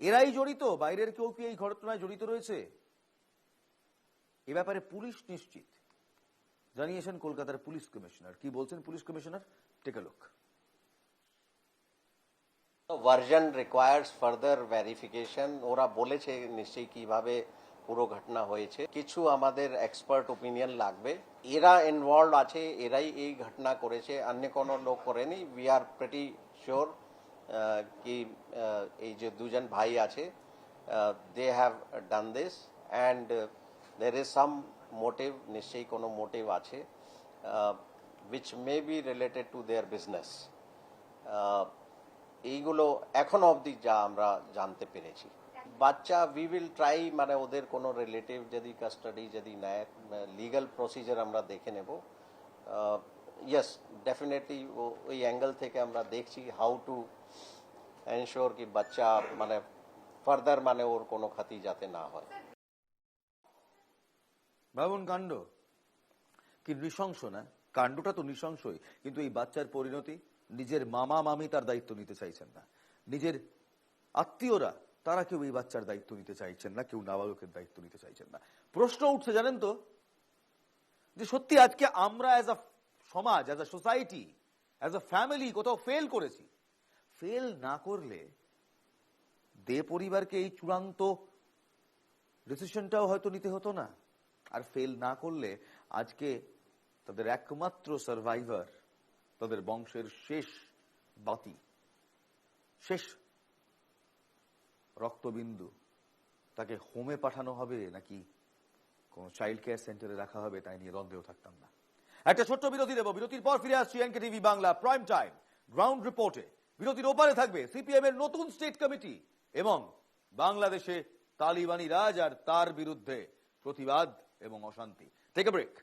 [SPEAKER 1] এরাই জড়িত, বাইরের কেউ কি এই ঘটনায় জড়িত রয়েছে? এ ব্যাপারে পুলিশ নিশ্চিত, জানিয়েছেন কলকাতার পুলিশ কমিশনার। কি বলছেন police commissioner? Take a look.
[SPEAKER 2] Version requires further verification. ওরা বলেছে নিশ্চয়ই কিভাবে পুরো ঘটনা হয়েছে। কিছু আমাদের এক্সপার্ট ওপিনিয়ন লাগবে। এরা ইনভলভ আছে, এরাই এই ঘটনা করেছে, অন্য কোনো লোক করেনি। উই আর প্রিটি শিওর কি এই যে 2 জন ভাই আছে, they have done this and there is some motive, নিশ্চয়ই কোনো মোটিভ আছে, which may be related to their business. এইগুলো এখন অবধি যা আমরা জানতে পেরেছি। বাচ্চা উই উইল ট্রাই, মানে ওদের কোনো রিলেটিভ যদি কাস্টাডি যদি নেয়, লিগাল প্রসিজার আমরা দেখে নেব। ইয়েস, ডেফিনেটলি ওই অ্যাঙ্গেল থেকে আমরা দেখছি হাউ টু এনশিওর কি বাচ্চা মানে ফার্দার মানে ওর কোনো ক্ষতি যাতে না হয়।
[SPEAKER 1] ভাবুন কাণ্ড কি নৃশংস না? কাণ্ডটা তো নৃশংসই, কিন্তু এই বাচ্চার পরিণতি, নিজের মামা মামি তার দায়িত্ব নিতে চাইছেন না, নিজের আত্মীয়রা তারা কেউ এই বাচ্চার দায়িত্ব নিতে চাইছেন না, কেউ নাবালকের দায়িত্ব নিতে চাইছেন না। প্রশ্ন উঠছে জানেন তো, যে সত্যি আজকে আমরা অ্যাজ আ সমাজ, as a society, as a family কোথাও ফেল করেছি। ফেল না করলে দে পরিবারকে এই চূড়ান্ত ডিসিশনটাও হয়তো নিতে হতো না। আর ফেল না করলে আজকে তাদের একমাত্র সার্ভাইভার, তাদের বংশের শেষ বাতি, শেষ রক্তবিন্দু, তাকে হোমে পাঠানো হবে নাকি কোন চাইল্ড কেয়ার সেন্টারে রাখা হবে, তাই নিয়ে দ্বন্দ্বেও থাকতাম না। একটা ছোট্ট বিরতি দেব, বিরতির পর ফিরে আসছি NK TV Bangla prime time ground রিপোর্টে। বিরতির ওপারে থাকবে সিপিএম এর নতুন স্টেট কমিটি এবং বাংলাদেশে তালিবানি রাজ আর তার বিরুদ্ধে প্রতিবাদ এবং অশান্তি। Take a break.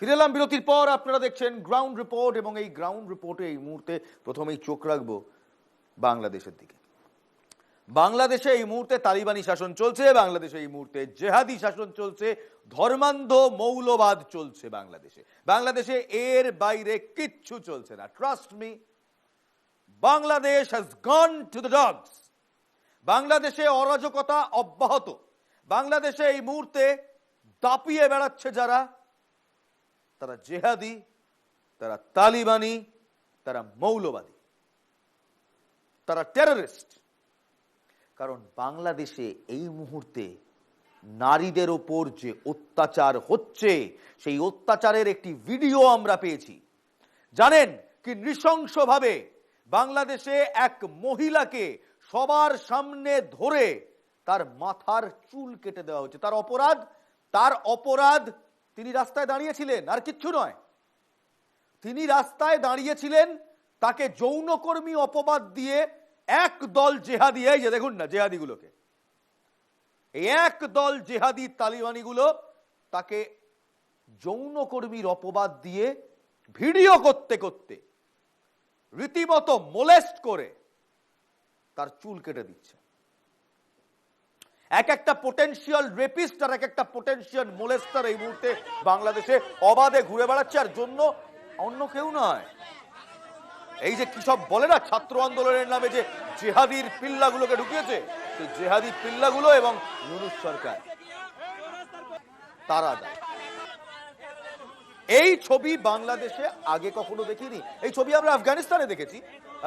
[SPEAKER 1] ফিরে এলাম বিরতির পর। আপনারা দেখছেন গ্রাউন্ড রিপোর্ট এবং এই গ্রাউন্ড রিপোর্টে এই মুহূর্তে প্রথমেই চোখ রাখবো বাংলাদেশের দিকে। বাংলাদেশে এই মুহূর্তে তালিবানি শাসন চলছে, বাংলাদেশে এই মুহূর্তে জেহাদি শাসন চলছে, ধর্মান্ধ মৌলবাদ চলছে বাংলাদেশে। বাংলাদেশে এর বাইরে কিচ্ছু চলছে না। Trust me, Bangladesh has gone to the dogs. বাংলাদেশে অরাজকতা অব্যাহত। বাংলাদেশে এই মুহূর্তে দাপিয়ে বেড়াচ্ছে যারা, তারা জেহাদি, তারা তালিবানি, তারা মৌলবাদী, তারা টেররিস্ট। কারণ বাংলাদেশে এই মুহূর্তে নারীদের ওপর যে অত্যাচার হচ্ছে, সেই অত্যাচারের একটি ভিডিও আমরা পেয়েছি। জানেন কি নৃশংসভাবে বাংলাদেশে এক মহিলাকে সবার সামনে ধরে তার মাথার চুল কেটে দেওয়া হচ্ছে। তার অপরাধ তিনি রাস্তায় দাঁড়িয়েছিলেন, আর কিচ্ছু নয়। তিনি রাস্তায় দাঁড়িয়েছিলেন, তাকে যৌনকর্মী অপবাদ দিয়ে এক দল জেহাদি, এই যে দেখুন না জেহাদিগুলোকে, এই এক দল জেহাদি তালিবানিগুলো তাকে যৌনকর্মীর অপবাদ দিয়ে ভিডিও করতে করতে রীতিমতো মোলেস্ট করে তার চুল কেটে দিচ্ছে। এক একটা পোটেনশিয়াল রেপিস্ট আর এক একটা পোটেনশিয়াল মোলেস্টার এই মুহূর্তে বাংলাদেশে অবাধে ঘুরে বেড়াচ্ছে, আর জন্য অন্য কেউ নয়। এই যে কি সব বলে না ছাত্র আন্দোলনের নামে যে জেহাদির পিল্লাগুলোকে ঢুকিয়েছে, সেই জেহাদি পিল্লাগুলো এবং ইউনূস সরকার, তারা এই ছবি বাংলাদেশে আগে কখনো দেখিনি। এই ছবি আমরা আফগানিস্তানে দেখেছি।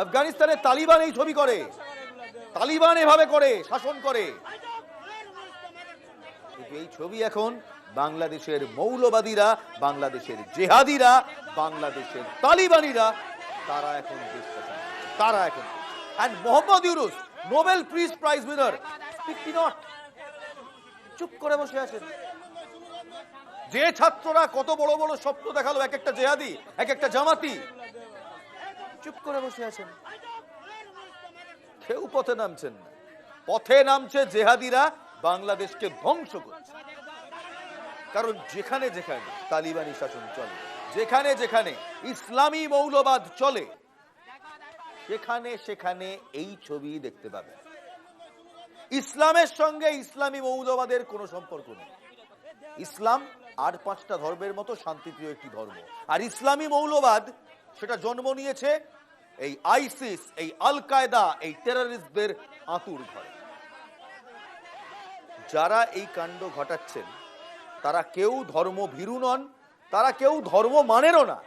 [SPEAKER 1] আফগানিস্তানে তালিবান এই ছবি করে, তালিবান এভাবে করে শাসন করে। এই ছবি এখন বাংলাদেশের মৌলবাদীরা, বাংলাদেশের জেহাদিরা, বাংলাদেশের তালিবানিরা, তারা এখন দেশ শাসন, তারা এখন। And Mohammad Yunus, Nobel peace prize winner, speak not, চুপ করে বসে আছেন। যে ছাত্ররা কত বড় বড় স্বপ্ন দেখালো, এক একটা জেহাদি, এক একটা জামাতি, চুপ করে বসে আছেন। কেউ পথে নামছেন না। পথে নামছে জেহাদিরা, বাংলাদেশকে ধ্বংস করছে। কারণ যেখানে যেখানে তালিবানি শাসন চলে, যেখানে যেখানে ইসলামী মৌলবাদ চলে, সেখানে সেখানে এই ছবি দেখতে পাবে। ইসলামের সঙ্গে ইসলামী মৌলবাদের কোনো সম্পর্ক নেই। ইসলাম আর 5টা ধর্মের মতো শান্তিপ্রিয় একটি ধর্ম, আর ইসলামী মৌলবাদ সেটা জন্ম নিয়েছে এই আইসিস, এই আল কায়দা, এই টেররিস্টদের আঁতুর ঘরে। যারা এই কাণ্ড ঘটাচ্ছেন তারা কেউ ধর্ম ভীরু নন, তারা কেউ ধর্ম মানেরও না।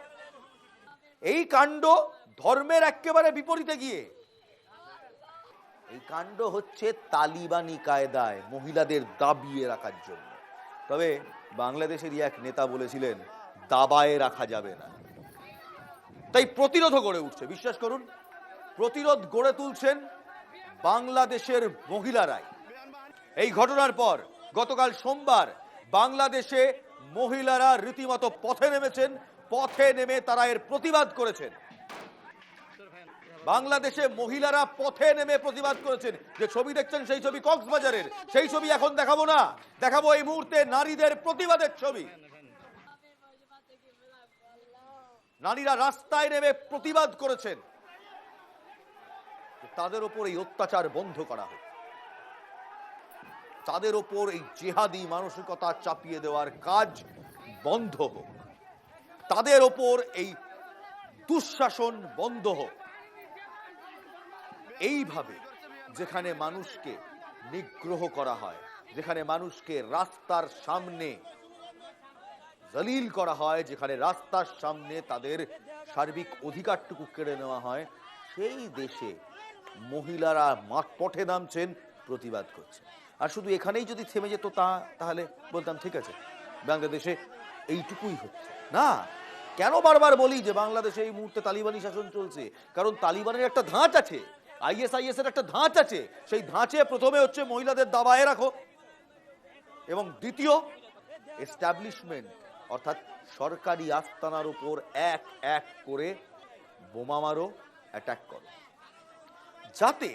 [SPEAKER 1] এই কাণ্ড ধর্মের একেবারে বিপরীতে গিয়ে, এই কাণ্ড হচ্ছে তালিবানি কায়দায় মহিলাদের দাবিয়ে রাখার জন্য। তবে বাংলাদেশেরই এক নেতা বলেছিলেন দাবায়ে রাখা যাবে না, তাই প্রতিরোধ গড়ে উঠছে। বিশ্বাস করুন, প্রতিরোধ গড়ে তুলছেন বাংলাদেশের মহিলারাই। এই ঘটনার পর গতকাল সোমবার বাংলাদেশে মহিলারা রীতিমতো পথে নেমেছেন। পথে নেমে তারা এর প্রতিবাদ করেছেন। বাংলাদেশে মহিলারা পথে নেমে প্রতিবাদ করেছেন। যে ছবি দেখছেন সেই ছবি কক্সবাজারের, সেই ছবি এখন দেখাবো না, দেখাবো এই মুহূর্তে নারীদের প্রতিবাদের ছবি। নারীরা রাস্তায় নেমে প্রতিবাদ করেছেন যে তাদের ওপর এই অত্যাচার বন্ধ করা হোক, তাদের ওপর এই জেহাদি মানসিকতা চাপিয়ে দেওয়ার কাজ বন্ধ হোক, তাদের ওপর এই দুঃশাসন বন্ধ হোক। এইভাবে যেখানে মানুষকে নিগ্রহ করা হয়, যেখানে মানুষকে রাস্তার সামনে জলিল করা হয়, যেখানে রাস্তার সামনে তাদের সার্বিক অধিকারটুকু কেড়ে নেওয়া হয়, সেই দেশে মহিলারা মাঠপথে নামছেন, প্রতিবাদ করছেন। আর শুধু এখানেই যদি থেমে যেত তাহলে বলতাম ঠিক আছে, বাংলাদেশে এইটুকুই হচ্ছে না। কেন বারবার বলি যে বাংলাদেশে এই মুহূর্তে তালিবানি শাসন চলছে? কারণ তালিবানের একটা ধাঁচ আছে, আইএসআইএস এর একটা ধাঁচ আছে। সেই ধাঁচে প্রথমে হচ্ছে মহিলাদের দাবায় রাখো, এবং দ্বিতীয় এস্টাবলিশমেন্ট অর্থাৎ সরকারি আস্তানার উপর এক এক করে বোমা মারো, অ্যাটাক করো, যাতে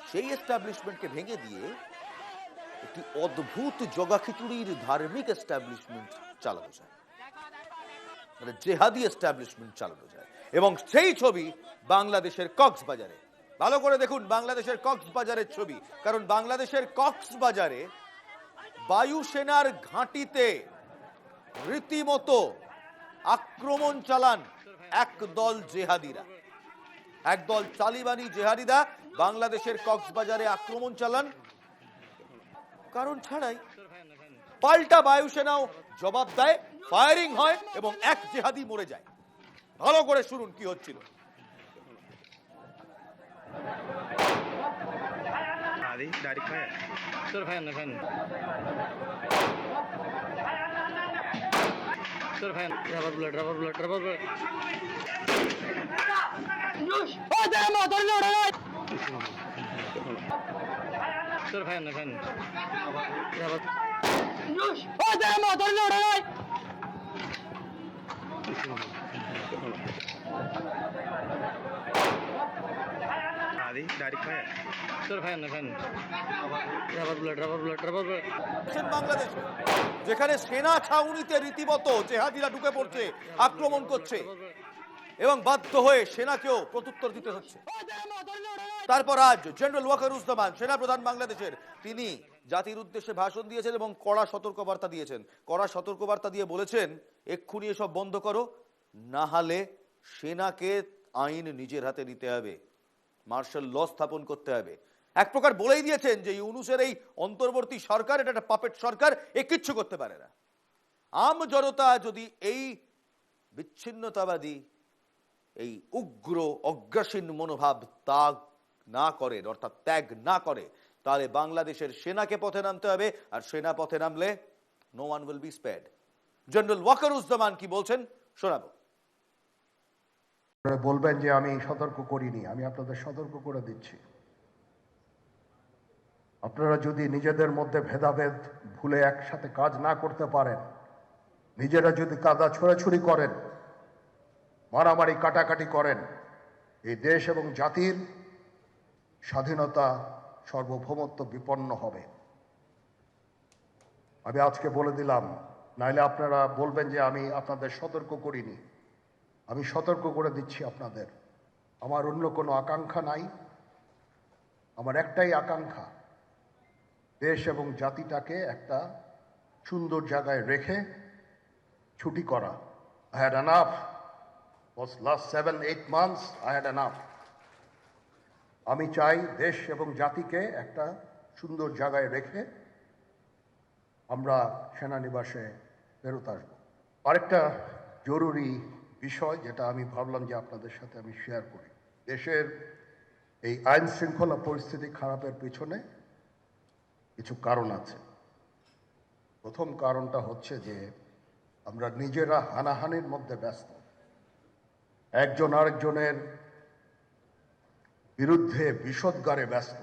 [SPEAKER 1] সেই এস্টাবলিশমেন্টকে ভেঙে দিয়ে একটি অদ্ভুত জগাখিচুড়ির ধার্মিক এস্টাবলিশমেন্ট চালানো যায়, মানে জেহাদি এস্টাবলিশমেন্ট চালানো যায়। এবং সেই ছবি বাংলাদেশের কক্সবাজারে, ভালো করে দেখুন বাংলাদেশের কক্সবাজারের ছবি, কারণ বাংলাদেশের কক্সবাজারে বায়ুসেনার ঘাঁটিতে রীতিমতো আক্রমণ চালান একদল জেহাদিরা, একদল তালিবানি জেহাদিরা বাংলাদেশের কক্সবাজারে আক্রমণ চালান কারণ ছাড়াই। পাল্টা বায়ুসেনাও জবাব দেয়, ফায়ারিং হয় এবং এক জেহাদি মরে যায়। ভালো করে শুনুন কি হচ্ছিল। বাংলাদেশ যেখানে সেনা ছাউনিতে রীতিমতো জেহাদিরা ঢুকে পড়ছে, আক্রমণ করছে এবং বাধ্য হয়ে সেনাকেও প্রত্যুত্তর দিতে হচ্ছে। তারপর আজ জেনারেল ওয়াকারুজ্জামান, সেনাপ্রধান বাংলাদেশের, তিনি জাতির উদ্দেশ্যে ভাষণ দিয়েছেন এবং কড়া সতর্কবার্তা দিয়েছেন। কড়া সতর্কবার্তা দিয়ে বলেছেন, এক্ষুনি এসব বন্ধ করো, না হলে সেনাকে আইন নিজের হাতে নিতে হবে, মার্শাল ল স্থাপন করতে হবে। এক প্রকার বলেই দিয়েছেন যে ইউনূসের এই অন্তর্বর্তী সরকার এটা একটা পাপেট সরকার, এ কিচ্ছু করতে পারে না। আম জনতা যদি এই বিচ্ছিন্নতাবাদী, এই উগ্র অগ্রাসীন মনোভাব ত্যাগ না করে, অর্থাৎ ত্যাগ না করে, তাহলে বাংলাদেশের সেনাকে পথে নামতে হবে, আর সেনা পথে নামলে no one will be spared. General Wakeruzzaman কি বলছেন শোনাবো।
[SPEAKER 10] বলবেন যে আমি সতর্ক করিনি, আমি আপনাদের সতর্ক করে দিচ্ছি। আপনারা যদি নিজেদের মধ্যে ভেদাভেদ ভুলে একসাথে কাজ না করতে পারেন, নিজেরা যদি কাদা ছোড়াছুড়ি করেন, মারামারি কাটাকাটি করেন, এই দেশ এবং জাতির স্বাধীনতা সার্বভৌমত্ব বিপন্ন হবে। আমি আজকে বলে দিলাম, নাইলে আপনারা বলবেন যে আমি আপনাদের সতর্ক করিনি। আমি সতর্ক করে দিচ্ছি আপনাদের। আমার অন্য কোনো আকাঙ্ক্ষা নাই, আমার একটাই আকাঙ্ক্ষা, দেশ এবং জাতিটাকে একটা সুন্দর জায়গায় রেখে ছুটি করা। I had enough. Was last 7-8 months I had enough. আমি চাই দেশ এবং জাতিকে একটা সুন্দর জায়গায় রেখে আমরা সেনানিবাসে ফেরত আসবো। আরেকটা জরুরি বিষয় যেটা আমি ভাবলাম যে আপনাদের সাথে আমি শেয়ার করি, দেশের এই আইন শৃঙ্খলা পরিস্থিতি খারাপের পিছনে কিছু কারণ আছে। প্রথম কারণটা হচ্ছে যে আমরা নিজেরা হানাহানির মধ্যে ব্যস্ত, একজন আরেকজনের বিরুদ্ধে বিষোদ্গারে ব্যস্ত।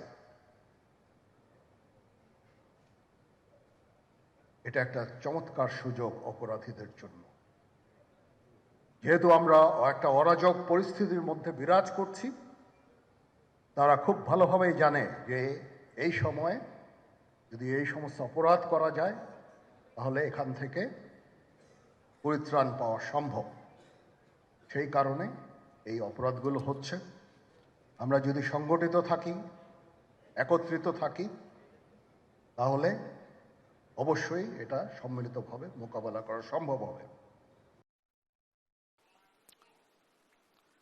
[SPEAKER 10] এটা একটা চমৎকার সুযোগ অপরাধীদের জন্য। যেহেতু আমরা একটা অরাজক পরিস্থিতির মধ্যে বিরাজ করছি, তারা খুব ভালোভাবেই জানে যে এই সময় যদি এই সমস্ত অপরাধ করা যায় তাহলে এখান থেকে পরিত্রাণ পাওয়া সম্ভব। সেই কারণে এই অপরাধগুলো হচ্ছে। আমরা যদি সংগঠিত থাকি, একত্রিত থাকি, তাহলে অবশ্যই এটা সম্মিলিতভাবে মোকাবেলা করা সম্ভব হবে।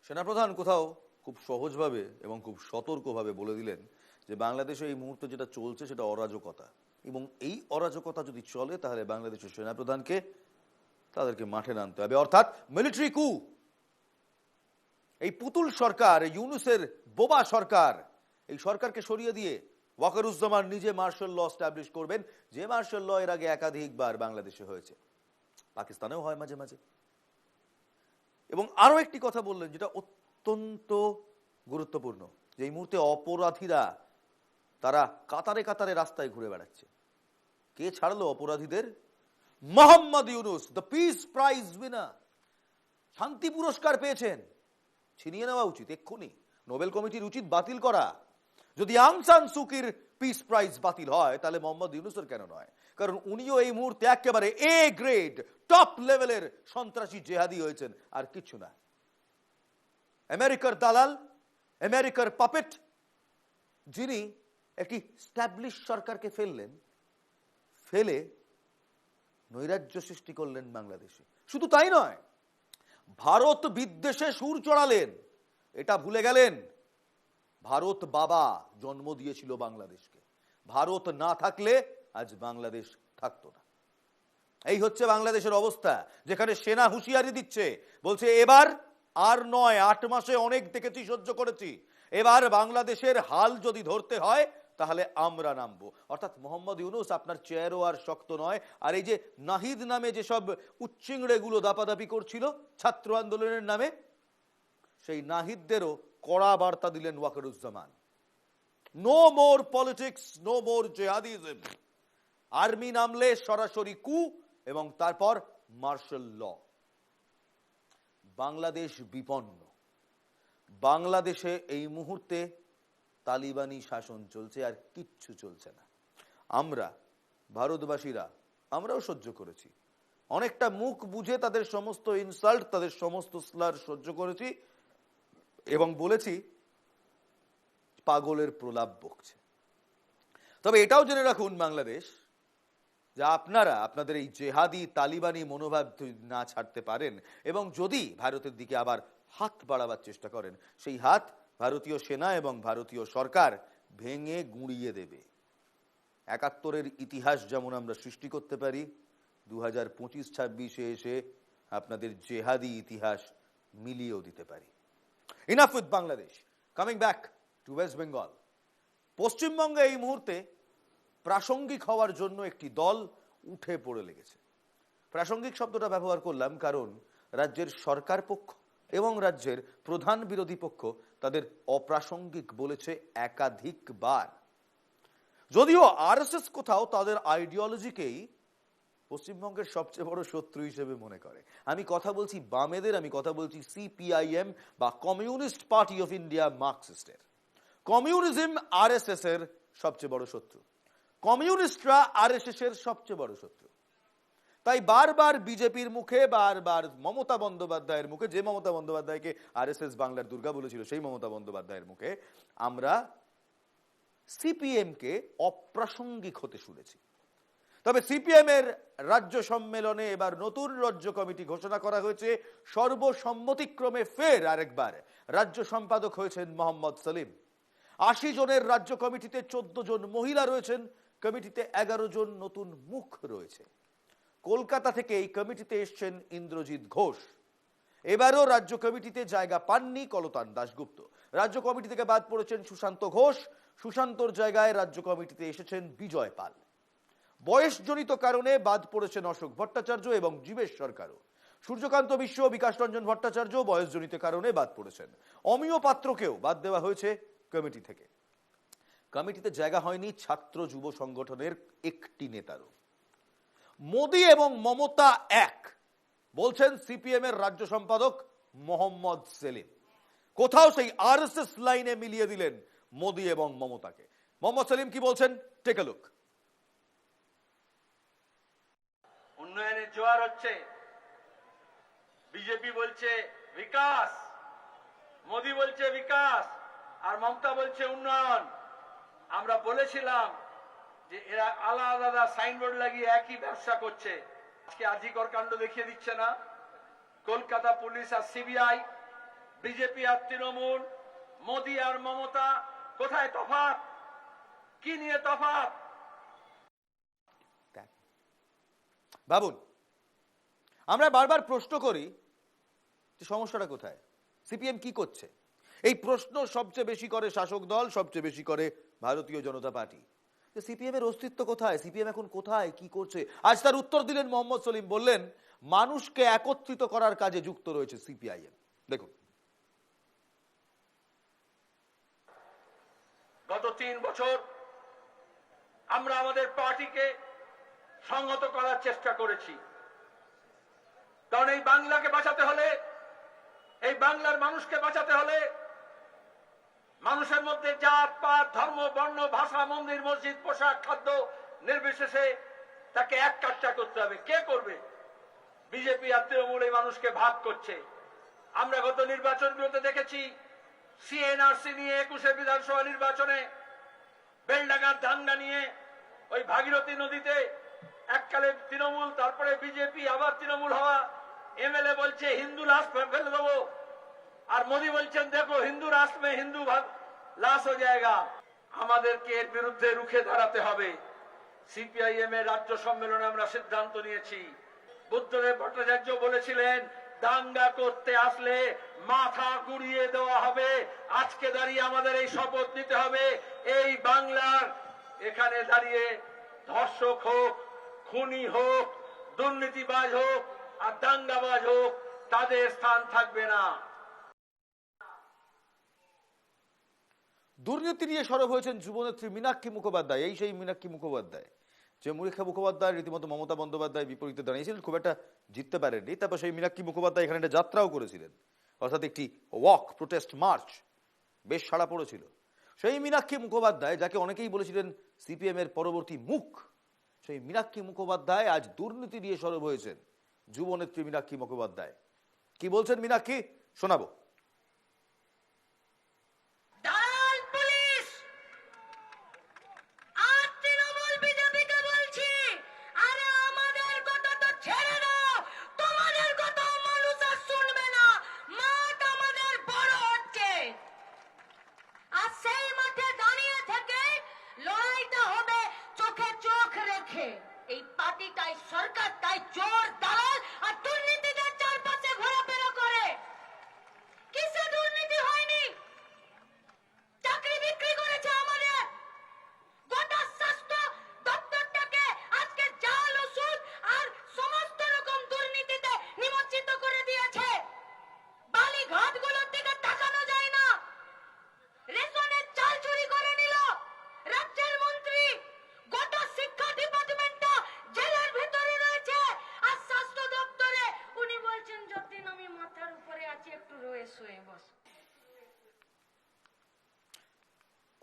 [SPEAKER 1] সেনাপ্রধান কোথাও খুব সহজভাবে এবং খুব সতর্কভাবে বলে দিলেন যে বাংলাদেশে এই মুহূর্তে যেটা চলছে সেটা অরাজকতা, এবং এই অরাজকতা যদি চলে তাহলে বাংলাদেশের সেনাপ্রধানকে তাদেরকে মাঠে নামতে হবে, অর্থাৎ মিলিটারি কু। এই পুতুল সরকার, ইউনূসের বোবা সরকার, এই সরকারকে সরিয়ে দিয়ে ওয়াকারুজ্জামান নিজে মার্শাল ল এস্টাবলিশ করবেন, যে মার্শাল ল এর আগে একাধিকবার বাংলাদেশে হয়েছে, পাকিস্তানেও হয় মাঝে মাঝে। এবং আরো একটি কথা বললেন যেটা অত্যন্ত গুরুত্বপূর্ণ, যে এই মুহূর্তে অপরাধীরা তারা কাতারে কাতারে রাস্তায় ঘুরে বেড়াচ্ছে। কে ছাড়লো অপরাধীদের? Mohammad Yunus, the piece prize winner, শান্তি পুরস্কার পেয়েছেন। ছিনিয়ে নেওয়া উচিত এক্ষুনি, নোবেল কমিটির উচিত বাতিল করা। যদি আং সান সুকির পিস প্রাইজ বাতিল হয় তাহলে মোহাম্মদ ইউনূসের কেন নয়? কারণ উনিও এই মুহূর্তে একেবারে এ গ্রেড টপ লেভেলের সন্ত্রাসী জেহাদি হয়েছেন, আর কিছু না। আমেরিকার দালাল, আমেরিকার পাপেট, যিনি একটি স্ট্যাবলিশ সরকারকে ফেলে নৈরাজ্য সৃষ্টি করলেন বাংলাদেশে। শুধু তাই নয়, ভারত বিদ্বেষে সুর চড়ালেন। এটা ভুলে গেলেন, ভারত বাবা জন্ম দিয়েছিল বাংলাদেশকে। ভারত না থাকলে আজ বাংলাদেশ থাকতো না। এই হচ্ছে বাংলাদেশের অবস্থা, যেখানে সেনা হুঁশিয়ারি দিচ্ছে, বলছে এবার আর নয়, 8 মাসে অনেক দেখেছি, সহ্য করেছি, এবার বাংলাদেশের হাল যদি ধরতে হয় তাহলে আমরা নামবো। অর্থাৎ মোহাম্মদ ইউনূস আপনার চেয়ারও আর শক্ত নয়। আর এই যে নাহিদ নামে যেসব উচ্চিংড়ে গুলো দাপাদাপি করছিল ছাত্র আন্দোলনের নামে, সেই নাহিদদেরও কড়া বার্তা দিলেন Wakeruzzaman. No more politics, no more jihadism. Army নামলে সরাসরি কু এবং তারপর মার্শাল ল। বাংলাদেশ বিপন্ন। বাংলাদেশে এই মুহূর্তে তালিবানি শাসন চলছে, আর কিচ্ছু চলছে না। আমরা ভারতবাসীরা আমরাও সহ্য করেছি, অনেকটা মুখ বুঝে তাদের সমস্ত ইনসাল্ট, তাদের সমস্ত স্লার সহ্য করেছি এবং বলেছি পাগলের প্রলাপ বকছে। তবে এটাও জেনে রাখুন বাংলাদেশ, যে আপনারা আপনাদের এই জেহাদি তালিবানি মনোভাব না ছাড়তে পারেন এবং যদি ভারতের দিকে আবার হাত বাড়াবার চেষ্টা করেন, সেই হাত ভারতীয় সেনা এবং ভারতীয় সরকার ভেঙে গুঁড়িয়ে দেবে। ৭১-এর ইতিহাস যেমন আমরা সৃষ্টি করতে পারি, 2025-26-এ এসে আপনাদের জেহাদি ইতিহাস মিলিয়েও দিতে পারি। Enough with Bangladesh, coming back to West Bengal. পশ্চিমবঙ্গে এই মুহূর্তে প্রাসঙ্গিক হওয়ার জন্য একটি দল উঠে পড়ে লেগেছে। প্রাসঙ্গিক শব্দটা ব্যবহার করলাম কারণ রাজ্যের সরকার পক্ষ এবং রাজ্যের প্রধান বিরোধী পক্ষ তাদের অপ্রাসঙ্গিক বলেছে একাধিকবার। যদিও আরএসএস কোথাও তাদের আইডিওলজিকেই পশ্চিমবঙ্গের সবচেয়ে বড় শত্রু হিসেবে মনে করে। আমি কথা বলছি বামেদের, আমি কথা বলছি সিপিআইএম বা কমিউনিস্ট পার্টি অফ ইন্ডিয়া মার্কসিস্টের। কমিউনিজম আরএসএস এর সবচেয়ে বড় শত্রু, কমিউনিস্টরা আরএসএস এর সবচেয়ে বড় শত্রু। তাই বারবার বিজেপির মুখে, বারবার মমতা বন্দ্যোপাধ্যায়ের মুখে, যে মমতা বন্দ্যোপাধ্যায়কে আরএসএস বাংলার দুর্গা বলেছিল সেই মমতা বন্দ্যোপাধ্যায়ের মুখে আমরা সিপিএম কে অপ্রাসঙ্গিক হতে শুনেছি। তবে সিপিএম এর রাজ্য সম্মেলনে এবার নতুন রাজ্য কমিটি ঘোষণা করা হয়েছে। সর্বসম্মতিক্রমে ফের আরেকবার রাজ্য সম্পাদক হয়েছেন মোহাম্মদ সেলিম। 80 জনের রাজ্য কমিটিতে 14 জন মহিলা রয়েছেন, কমিটিতে 11 জন নতুন মুখ রয়েছে। কলকাতা থেকে এই কমিটিতে এসছেন ইন্দ্রজিৎ ঘোষ। এবারও রাজ্য কমিটিতে জায়গা পাননি কলতান দাশগুপ্ত। রাজ্য কমিটি থেকে বাদ পড়েছেন সুশান্ত ঘোষ। সুশান্তর জায়গায় রাজ্য কমিটিতে এসেছেন বিজয় পাল। বয়সজনিত কারণে বাদ পড়েছেন অশোক ভট্টাচার্য এবং জীবেশ সরকারও। সূর্যকান্ত মিশ্র, বিকাশ রঞ্জন ভট্টাচার্য বয়সজনিত কারণে বাদ পড়েছেন। অমিয় পাত্রকেও বাদ দেওয়া হয়েছে কমিটি থেকে। কমিটিতে জায়গা হয়নি ছাত্র যুব সংগঠনের একটি নেতারও। মোদি এবং মমতা এক, বলছেন সিপিএম এর রাজ্য সম্পাদক মোহাম্মদ সেলিম। কোথাও সেই আরএসএস লাইনে মিলিয়ে দিলেন মোদি এবং মমতাকে। মোহাম্মদ সেলিম কি বলছেন, টেক আ লুক।
[SPEAKER 11] উন্নয়নের জোয়ার হচ্ছে, বিজেপি বলছে বিকাশ, মোদি বলছে বিকাশ আর মমতা বলছে উন্নয়ন। আমরা বলেছিলাম যে এরা আলাদা আলাদা সাইনবোর্ড লাগিয়ে একই ব্যবসা করছে। আজকে আজিকর কাণ্ড দেখিয়ে দিচ্ছে না? কলকাতা পুলিশ আর সিবিআই, বিজেপি আর তৃণমূল, মোদি আর মমতা, কোথায় তফাৎ? কি নিয়ে তফাৎ?
[SPEAKER 1] ভাবুন, আমরা বারবার প্রশ্ন করি যে সমস্যাটা কোথায়, সিপিএম কি করছে। এই প্রশ্ন সবচেয়ে বেশি করে শাসক দল, সবচেয়ে বেশি করে ভারতীয় জনতা পার্টি। যে সিপিএম এর অস্তিত্ব কোথায়, সিপিএম এখন কোথায়, কি করছে? আজ তার উত্তর দিলেন মোহাম্মদ সলিম, বললেন মানুষকে একত্রিত করার কাজে যুক্ত রয়েছে সিপিআইএম। দেখুন,
[SPEAKER 11] গত 3 বছর আমরা আমাদের পার্টিকে সংহত করার চেষ্টা করেছি, কারণ এই বাংলাকে বাঁচাতে হলে, এই বাংলার মানুষকে বাঁচাতে হলে মানুষের মধ্যে জাত পাত ধর্ম বর্ণ ভাষা মন্দির মসজিদ পোশাক খাদ্য নির্বিশেষে তাকে এক কাট্টা করতে হবে। কে করবে? বিজেপি আর তৃণমূল এই মানুষকে ভাগ করছে। আমরা গত নির্বাচনগুলোতে দেখেছি, সিএনআরসি নিয়ে 21 বিধানসভা নির্বাচনে বেলডাঙ্গার দাঙ্গা নিয়ে ওই ভাগীরথী নদীতে এককালে তৃণমূল, তারপরে বিজেপি, আবার তৃণমূল হওয়া এমএলএ বলছে হিন্দু লাশ ফেলে দেবো, আর মোদি বলছেন দেখো হিন্দু রাষ্ট্র মে হিন্দু লাশ হয়ে যায়গা। আমাদেরকে এর বিরুদ্ধে রুখে দাঁড়াতে হবে। সিপিআইএম এর রাজ্য সম্মেলনে আমরা সিদ্ধান্ত নিয়েছি, বুদ্ধদেব ভট্টাচার্য বলেছিলেন দাঙ্গা করতে আসলে মাথা গুড়িয়ে দেওয়া হবে। আজকে দাঁড়িয়ে আমাদের এই শপথ নিতে হবে, এই বাংলার এখানে দাঁড়িয়ে ধর্ষক হোক, খুনি হোক, দুর্নীতিবাজ হোক আর দাঙ্গাবাজ হোক, তাদের স্থান থাকবে না।
[SPEAKER 1] দুর্নীতি নিয়ে সরব হয়েছেন যুবনেত্রী মীনাক্ষী মুখোপাধ্যায়। এই সেই মীনাক্ষী মুখোপাধ্যায় যে মীনাক্ষী মুখোপাধ্যায় রীতিমতো মমতা বন্দ্যোপাধ্যায় বিপরীতে দাঁড়িয়েছিলেন, খুব একটা জিততে পারেননি। তারপর সেই মীনাক্ষী মুখোপাধ্যায় এখানে একটা যাত্রাও করেছিলেন, অর্থাৎ একটি ওয়াক, প্রোটেস্ট মার্চ, বেশ সাড়া পড়েছিল। সেই মীনাক্ষী মুখোপাধ্যায়, যাকে অনেকেই বলেছিলেন সিপিএম এর পরবর্তী মুখ, সেই মীনাক্ষী মুখোপাধ্যায় আজ দুর্নীতি নিয়ে সরব হয়েছেন। যুবনেত্রী মীনাক্ষী মুখোপাধ্যায় কি বলছেন মিনাক্ষী, শোনাবো।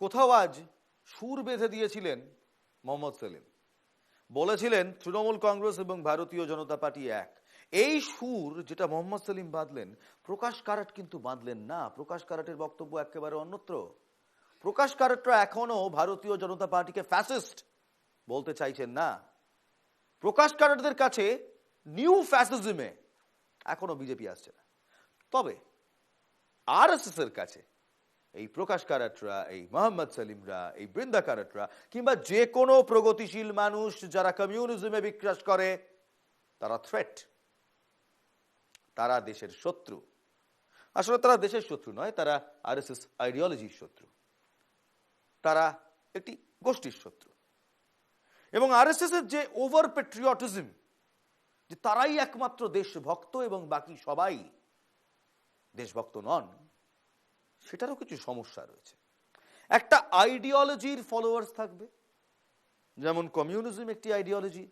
[SPEAKER 1] কোথাও আজ সুর বেঁধে দিয়েছিলেন মোহাম্মদ সেলিম, বলেছিলেন তৃণমূল কংগ্রেস এবং ভারতীয় জনতা পার্টি এক। এই সুর যেটা মোহাম্মদ সেলিম বাঁধলেন, প্রকাশ কারাট কিন্তু বাঁধলেন না। প্রকাশ কারাটের বক্তব্য একেবারে অন্যত্র। প্রকাশ কারাটরা এখনো ভারতীয় জনতা পার্টিকে ফ্যাসিস্ট বলতে চাইছেন না। প্রকাশ কারাটদের কাছে নিউ ফ্যাসিজমে এখনো বিজেপি আসছে না। তবে আরএসএস এর কাছে এই প্রকাশ কারাটরা, এই মোহাম্মদ সেলিমরা, এই বৃন্দা কারাটরা কিংবা যে কোনো প্রগতিশীল মানুষ যারা কমিউনিজমে বিশ্বাস করে, তারা থ্রেট, তারা দেশের শত্রু। আসলে তারা দেশের শত্রু নয়, তারা আরএসএস আইডিওলজির শত্রু, তারা একটি গোষ্ঠীর শত্রু। এবং আরএসএস এর যে ওভার প্যাট্রিয়টিজম, যে তারাই একমাত্র দেশভক্ত এবং বাকি সবাই দেশভক্ত নন, সেটারও কিছু সমস্যা রয়েছে। একটা আইডিওলজির ফলোয়ার্স থাকবে, যেমন কমিউনিজম একটি আইডিওলজি,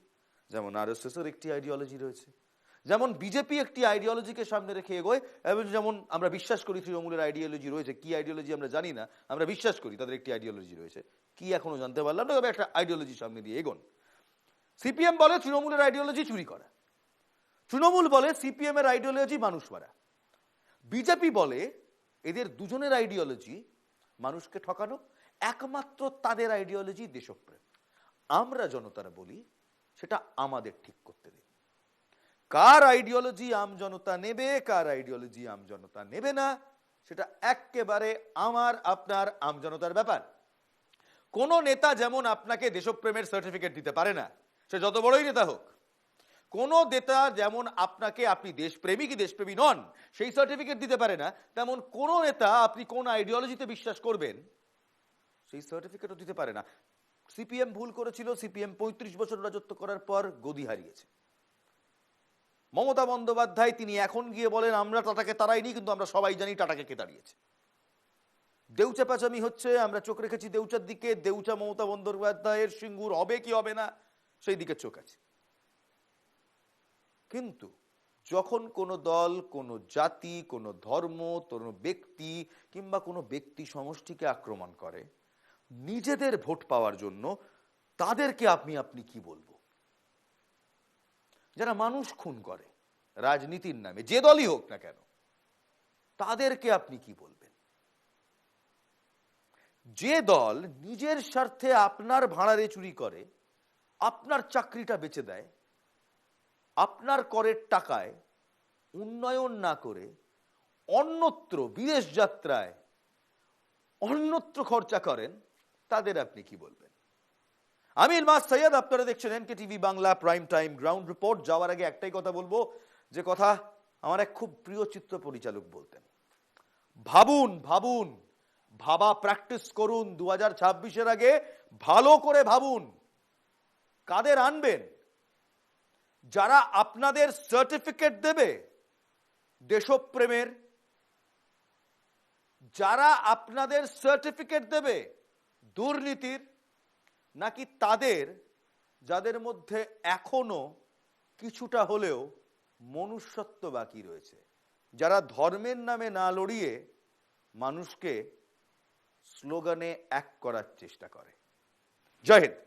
[SPEAKER 1] যেমন আরএসএস এর একটি আইডিওলজি রয়েছে, যেমন বিজেপি একটি আইডিওলজিকে সামনে রেখে এগোয়, এবং যেমন আমরা বিশ্বাস করি তৃণমূলের আইডিওলজি রয়েছে। কি আইডিওলজি আমরা জানি না, আমরা বিশ্বাস করি তাদের একটি আইডিওলজি রয়েছে। কি এখনো জানতে পারলাম না, তবে একটা আইডিওলজি সামনে দিয়ে এগোন। সিপিএম বলে তৃণমূলের আইডিওলজি চুরি করা, তৃণমূল বলে সিপিএম এর আইডিওলজি মানুষ মারা। বিজেপি বলে এদের দুজনের আইডিওলজি মানুষকে ঠকানো, একমাত্র তাদের আইডিওলজি দেশপ্রেম। আমরা জনতারা বলি সেটা আমাদের ঠিক করতে দিন। কার আইডিওলজি আম জনতা নেবে, কার আইডিওলজি আম জনতা নেবে না, সেটা একেবারে আমার আপনার আম জনতার ব্যাপার। কোন নেতা যেমন আপনাকে দেশপ্রেমের সার্টিফিকেট দিতে পারে না, সে যত বড়ই নেতা হোক। কোন নেতা যেমন আপনাকে আপনি দেশপ্রেমী কি দেশপ্রেমী নন সেই সার্টিফিকেট দিতে পারে না, তেমন কোন নেতা আপনি কোন আইডিওলজিতে বিশ্বাস করবেন সেই সার্টিফিকেটও দিতে পারে না। সিপিএম ভুল করেছিল, সিপিএম ৩৫ বছর রাজত্ব করার পর গদি হারিয়েছে। মমতা বন্দ্যোপাধ্যায় তিনি এখন গিয়ে বলেন আমরা টাটাকে তাড়াইনি, কিন্তু আমরা সবাই জানি টাটাকে কে তাড়িয়েছে। দেউচা পাচামি হচ্ছে, আমরা চোখ রেখেছি দেউচার দিকে। দেউচা মমতা বন্দ্যোপাধ্যায়ের সিঙ্গুর হবে কি হবে না সেই দিকে চোখ আছে। কিন্তু যখন কোনো দল, কোনো জাতি, কোনো ধর্ম, কোনো ব্যক্তি কিংবা কোনো ব্যক্তি সমষ্টিকে আক্রমণ করে নিজেদের ভোট পাওয়ার জন্য, তাদেরকে আপনি কি বলবো? যারা মানুষ খুন করে রাজনীতির নামে, যে দলই হোক না কেন, তাদেরকে আপনি কি বলবেন? যে দল নিজের স্বার্থে আপনার ভাড়ারে চুরি করে, আপনার চাকরিটা বেচে দেয়, আপনার করের টাকায় উন্নয়ন না করে অন্যত্র বিদেশ যাত্রায় অন্যত্র খরচা করেন, তাদের আপনি কি বলবেন? আমি ইলমাস সৈয়দ, আপনারা দেখছেন NK TV Bangla prime time ground report. যাওয়ার আগে একটাই কথা বলবো, যে কথা আমার এক খুব প্রিয় চিত্র পরিচালক বলতেন, ভাবুন ভাবুন, ভাবা প্র্যাকটিস করুন। 2026-এর আগে ভালো করে ভাবুন কাদের আনবেন। যারা আপনাদের সার্টিফিকেট দেবে দেশপ্রেমের, যারা আপনাদের সার্টিফিকেট দেবে দুর্নীতির, নাকি তাদের যাদের মধ্যে এখনো কিছুটা হলেও মনুষ্যত্ব বাকি রয়েছে, যারা ধর্মের নামে না লড়িয়ে মানুষকে স্লোগানে এক করার চেষ্টা করে? জয় হিন্দ।